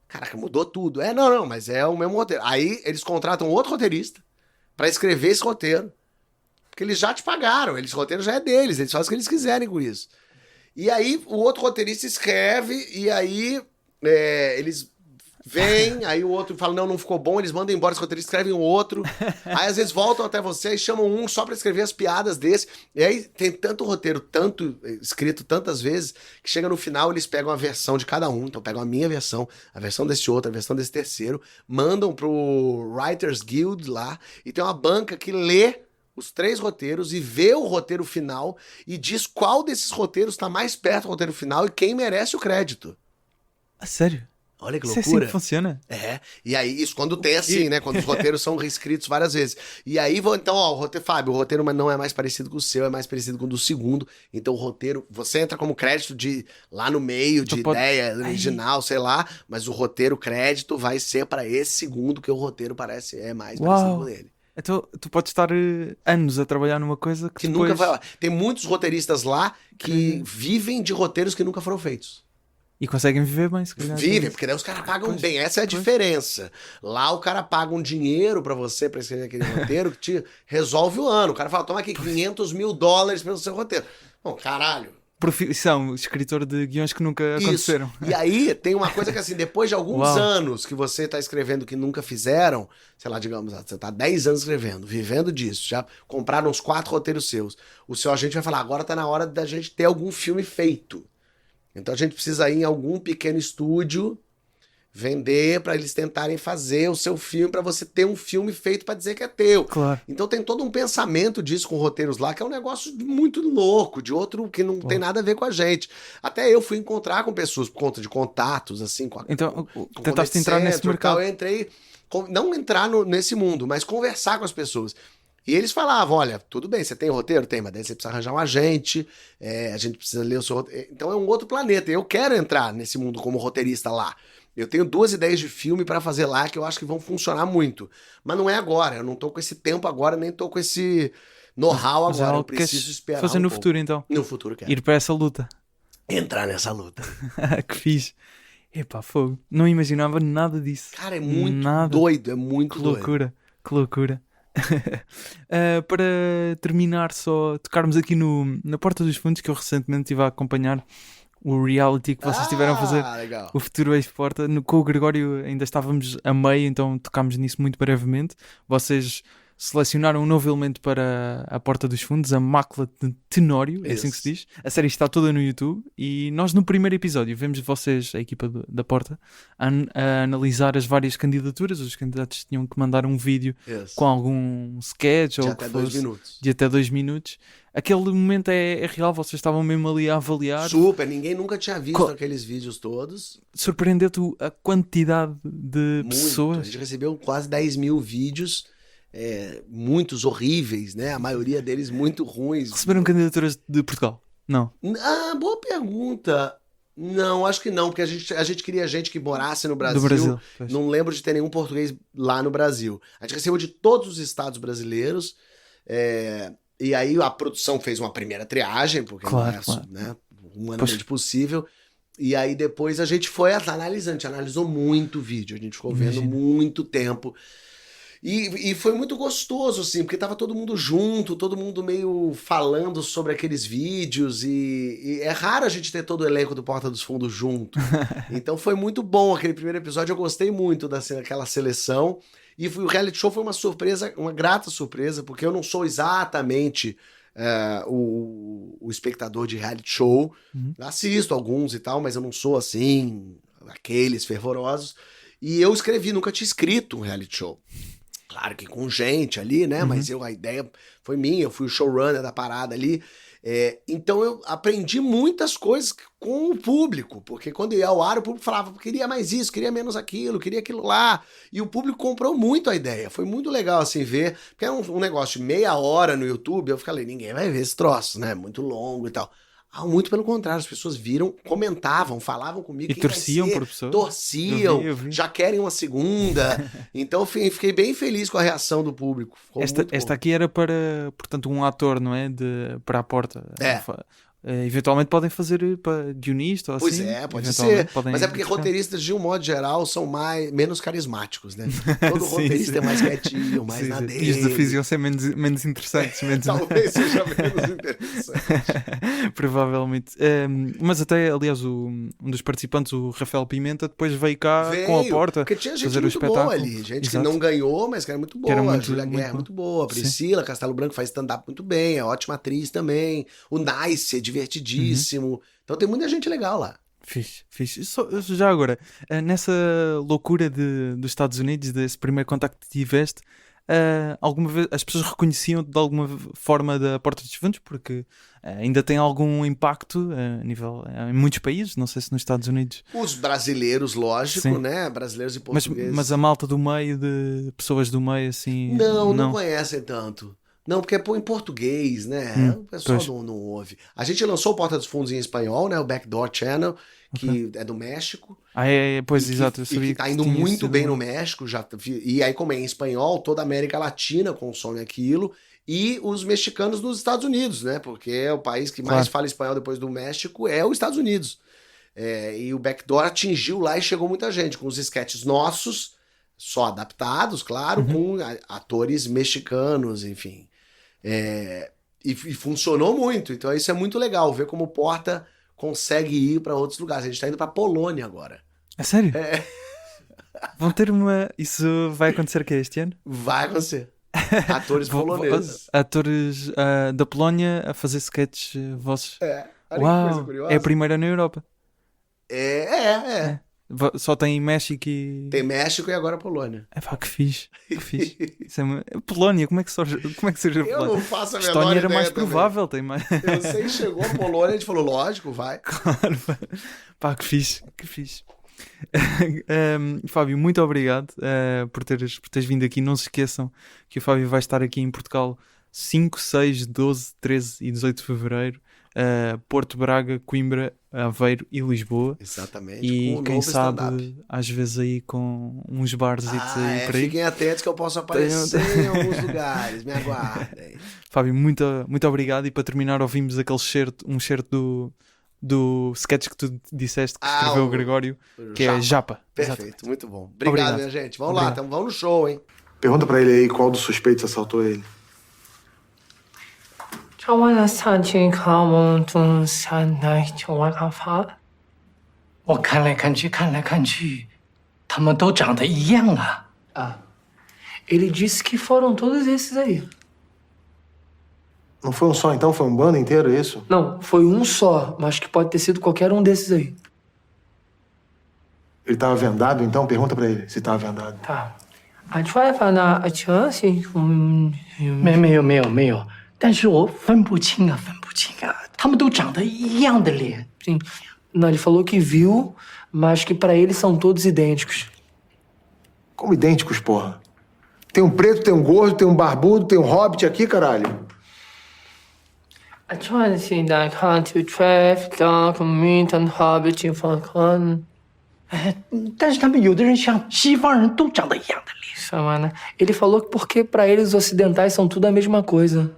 Caraca, mudou tudo. Não, mas é o mesmo roteiro. Aí eles contratam outro roteirista pra escrever esse roteiro. Porque eles já te pagaram, esse roteiro já é deles, eles fazem o que eles quiserem com isso. E aí o outro roteirista escreve, e aí eles vêm, aí o outro fala, não ficou bom, eles mandam embora esse roteirista, escrevem um outro. Aí às vezes voltam até você e chamam um só pra escrever as piadas desse. E aí tem tanto roteiro, tanto escrito tantas vezes, que chega no final eles pegam a versão de cada um. Então pegam a minha versão, a versão desse outro, a versão desse terceiro, mandam pro Writers Guild lá, e tem uma banca que lê os 3 roteiros e vê o roteiro final e diz qual desses roteiros tá mais perto do roteiro final e quem merece o crédito. Ah, sério? Olha que Isso é assim loucura. que funciona? E aí, isso quando tem assim, né? Quando os roteiros são reescritos várias vezes. E aí, então, o roteiro, Fábio, o roteiro não é mais parecido com o seu, é mais parecido com o do segundo. Então, o roteiro, você entra como crédito de lá no meio, de ideia original, sei lá, mas o roteiro crédito vai ser para esse segundo, que o roteiro parece mais parecido com ele. Então, tu podes estar anos a trabalhar numa coisa que depois... nunca vai lá. Tem muitos roteiristas lá que vivem de roteiros que nunca foram feitos. E conseguem viver bem, se calhar. Vivem, porque daí os caras pagam bem. Essa é a diferença. Lá o cara paga um dinheiro pra você pra escrever aquele roteiro que te resolve o ano. O cara fala, toma aqui $500 mil pelo seu roteiro. Bom, caralho. Profissão, escritor de guiões que nunca aconteceram. E aí tem uma coisa que assim, depois de alguns anos que você tá escrevendo que nunca fizeram, sei lá, digamos, você tá 10 anos escrevendo, vivendo disso, já compraram uns 4 roteiros seus. O seu agente vai falar, agora tá na hora da gente ter algum filme feito. Então a gente precisa ir em algum pequeno estúdio, vender para eles tentarem fazer o seu filme, para você ter um filme feito para dizer que é teu. Claro. Então tem todo um pensamento disso com roteiros lá, que é um negócio muito louco, de outro que não tem nada a ver com a gente. Até eu fui encontrar com pessoas por conta de contatos, assim, Então, com tentaste entrar nesse mercado. Eu entrei, não entrar nesse mundo, mas conversar com as pessoas. E eles falavam, olha, tudo bem, você tem roteiro? Tem, mas daí você precisa arranjar um agente, a gente precisa ler o seu roteiro. Então é um outro planeta. Eu quero entrar nesse mundo como roteirista lá. Eu tenho 2 ideias de filme pra fazer lá que eu acho que vão funcionar muito. Mas não é agora, eu não tô com esse tempo agora, nem tô com esse know-how Mas é agora. Eu algo que preciso queres esperar fazer um no pouco. futuro, então. No futuro quero. Ir para essa luta. Entrar nessa luta. Que fixe. Epá, fogo. Não imaginava nada disso. Cara, é muito Nada. doido, é muito Que doido. loucura, que loucura. Para terminar, só tocarmos aqui na Porta dos Fundos, que eu recentemente estive a acompanhar o reality que vocês tiveram a fazer, Legal. o Futuro Ex-Porta. Com o Gregório ainda estávamos a meio, então tocámos nisso muito brevemente. Vocês selecionaram um novo elemento para a Porta dos Fundos, a Mácula de Tenório, é assim que se diz. A série está toda no YouTube e nós no primeiro episódio vemos vocês, a equipa da Porta, a analisar as várias candidaturas. Os candidatos tinham que mandar um vídeo com algum sketch ou o que fosse, de até 2 minutos. Aquele momento é real, vocês estavam mesmo ali a avaliar. Super, ninguém nunca tinha visto aqueles vídeos todos. Surpreendeu-te a quantidade de pessoas? A gente recebeu quase 10 mil vídeos. Muitos horríveis, né? A maioria deles muito ruins. Receberam candidaturas de Portugal? Não. Boa pergunta. Não, acho que não, porque a gente queria gente que morasse no Brasil. Do Brasil. Não lembro de ter nenhum português lá no Brasil. A gente recebeu de todos os estados brasileiros. E aí a produção fez uma primeira triagem, porque claro. Né, humanamente possível. E aí depois a gente foi analisando, a gente analisou muito vídeo, a gente ficou vendo muito tempo. E foi muito gostoso, assim, porque tava todo mundo junto, todo mundo meio falando sobre aqueles vídeos, e é raro a gente ter todo o elenco do Porta dos Fundos junto. Então foi muito bom aquele primeiro episódio, eu gostei muito daquela seleção, e o reality show foi uma surpresa, uma grata surpresa, porque eu não sou exatamente o espectador de reality show, assisto alguns e tal, mas eu não sou, assim, aqueles fervorosos, e eu nunca tinha escrito um reality show. Claro que com gente ali, né? Mas a ideia foi minha, eu fui o showrunner da parada ali. Então eu aprendi muitas coisas com o público, porque quando ia ao ar, o público falava, queria mais isso, queria menos aquilo, queria aquilo lá. E o público comprou muito a ideia. Foi muito legal assim ver, porque é um negócio de meia hora no YouTube. Eu falei, ninguém vai ver esse troço, né? Muito longo e tal. Muito pelo contrário, as pessoas viram, comentavam, falavam comigo. E torciam por pessoas? Torciam, eu vi. Já querem uma segunda. Então fiquei bem feliz com a reação do público. Esta aqui era para, portanto, um ator, não é? Para a Porta. Eventualmente podem fazer guionista ou pois assim. Pode ser. Mas é porque roteiristas, de um modo geral, são menos carismáticos, né? Todo roteirista é mais quietinho, mais na dele. E os desafios iam ser menos interessantes. Talvez seja menos interessante. Provavelmente. Mas até, aliás, um dos participantes, o Rafael Pimenta, depois veio cá com a Porta. Porque tinha gente fazer muito o espetáculo. boa ali. Gente que não ganhou, mas que era muito boa. A Júlia Guerra é muito boa. A Priscila Castelo Branco faz stand-up muito bem. É ótima atriz também. O Nice é divertidíssimo. Então tem muita gente legal lá. Fixe. Já agora, nessa loucura dos Estados Unidos, desse primeiro contacto que tiveste, alguma vez as pessoas reconheciam de alguma forma da Porta dos Fundos? Porque ainda tem algum impacto a nível em muitos países, não sei se nos Estados Unidos. Os brasileiros, lógico, sim, né? Brasileiros e portugueses. Mas a malta do meio, de pessoas do meio, assim... Não conhecem tanto. Não, porque é em português, né? O pessoal não ouve. A gente lançou o Porta dos Fundos em espanhol, né? O Backdoor Channel, que é do México. Pois, exato. Eu sabia que tá indo muito bem no México. E aí, como é em espanhol, toda a América Latina consome aquilo. E os mexicanos nos Estados Unidos, né? Porque é o país que mais fala espanhol depois do México, é os Estados Unidos. E o Backdoor atingiu lá e chegou muita gente, com os sketches nossos, só adaptados, claro, com atores mexicanos, enfim. E funcionou muito, então isso é muito legal, ver como o Porta consegue ir para outros lugares. A gente tá indo pra Polônia agora. É sério? Vão ter Isso vai acontecer que este ano? Vai acontecer. Atores poloneses. Atores da Polónia a fazer sketches vossos. Olha uau, que coisa curiosa. É a primeira na Europa. É. Só tem México e... Tem México e agora Polônia. Que fixe. Isso Polónia, como é que surge a Polónia? Eu não faço a menor Estónia era ideia mais também. provável, tem mais... Eu sei que chegou a Polônia, a gente falou, lógico, vai. Claro, que fixe. Fábio, muito obrigado por teres vindo aqui. Não se esqueçam que o Fábio vai estar aqui em Portugal 5, 6, 12, 13 e 18 de Fevereiro. Porto, Braga, Coimbra, Aveiro e Lisboa. Exatamente. E com quem sabe, às vezes aí com uns bares aí por aí. Fiquem atentos que eu posso aparecer em alguns lugares. Me aguardem. Fábio, muito muito obrigado. E para terminar, ouvimos um certo do sketch que tu disseste que escreveu o Gregório, que é Japa. Perfeito, Exatamente. muito bom. Obrigado, minha gente. Vamos lá, vamos no show, hein? Pergunta pra ele aí qual dos suspeitos assaltou ele. 窗外的散尽看梦中山来窗外看法。我看来看去，他们都长得一样啊。Ah, ele disse que foram todos esses aí. Não foi um só, então? Foi um bando inteiro, é isso? Não, foi um só, mas que pode ter sido qualquer um desses aí. Ele tava vendado, então? Pergunta pra ele se tava vendado. Tá. 窗外的墙是没有，但是我分不清啊，他们都长得一样的脸。Sim. Não, ele falou que viu, mas que pra ele são todos idênticos. Como idênticos, porra? Tem um preto, tem um gordo, tem um barbudo, tem um hobbit aqui, caralho. 穿行的看去 traffic 的 commute hobbit 放看。但是他们有的人像西方人都长得一样的脸。Chama, né? Ele falou que porque pra eles os ocidentais são tudo a mesma coisa.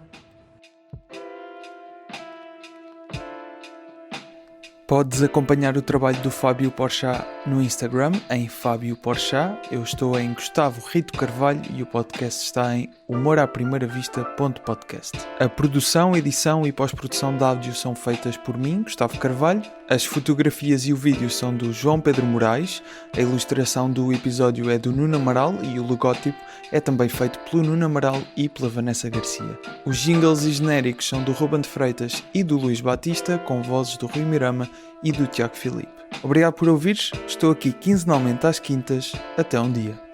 Podes acompanhar o trabalho do Fábio Porchat no Instagram, em Fábio Porchat. Eu estou em Gustavo Rito Carvalho e o podcast está em humoraprimeira-vista.podcast. A produção, edição e pós-produção de áudio são feitas por mim, Gustavo Carvalho. As fotografias e o vídeo são do João Pedro Moraes. A ilustração do episódio é do Nuno Amaral e o logótipo é também feito pelo Nuno Amaral e pela Vanessa Garcia. Os jingles e genéricos são do Ruben de Freitas e do Luís Batista, com vozes do Rui Mirama e do Tiago Filipe. Obrigado por ouvires, estou aqui quinzenalmente às quintas, até um dia.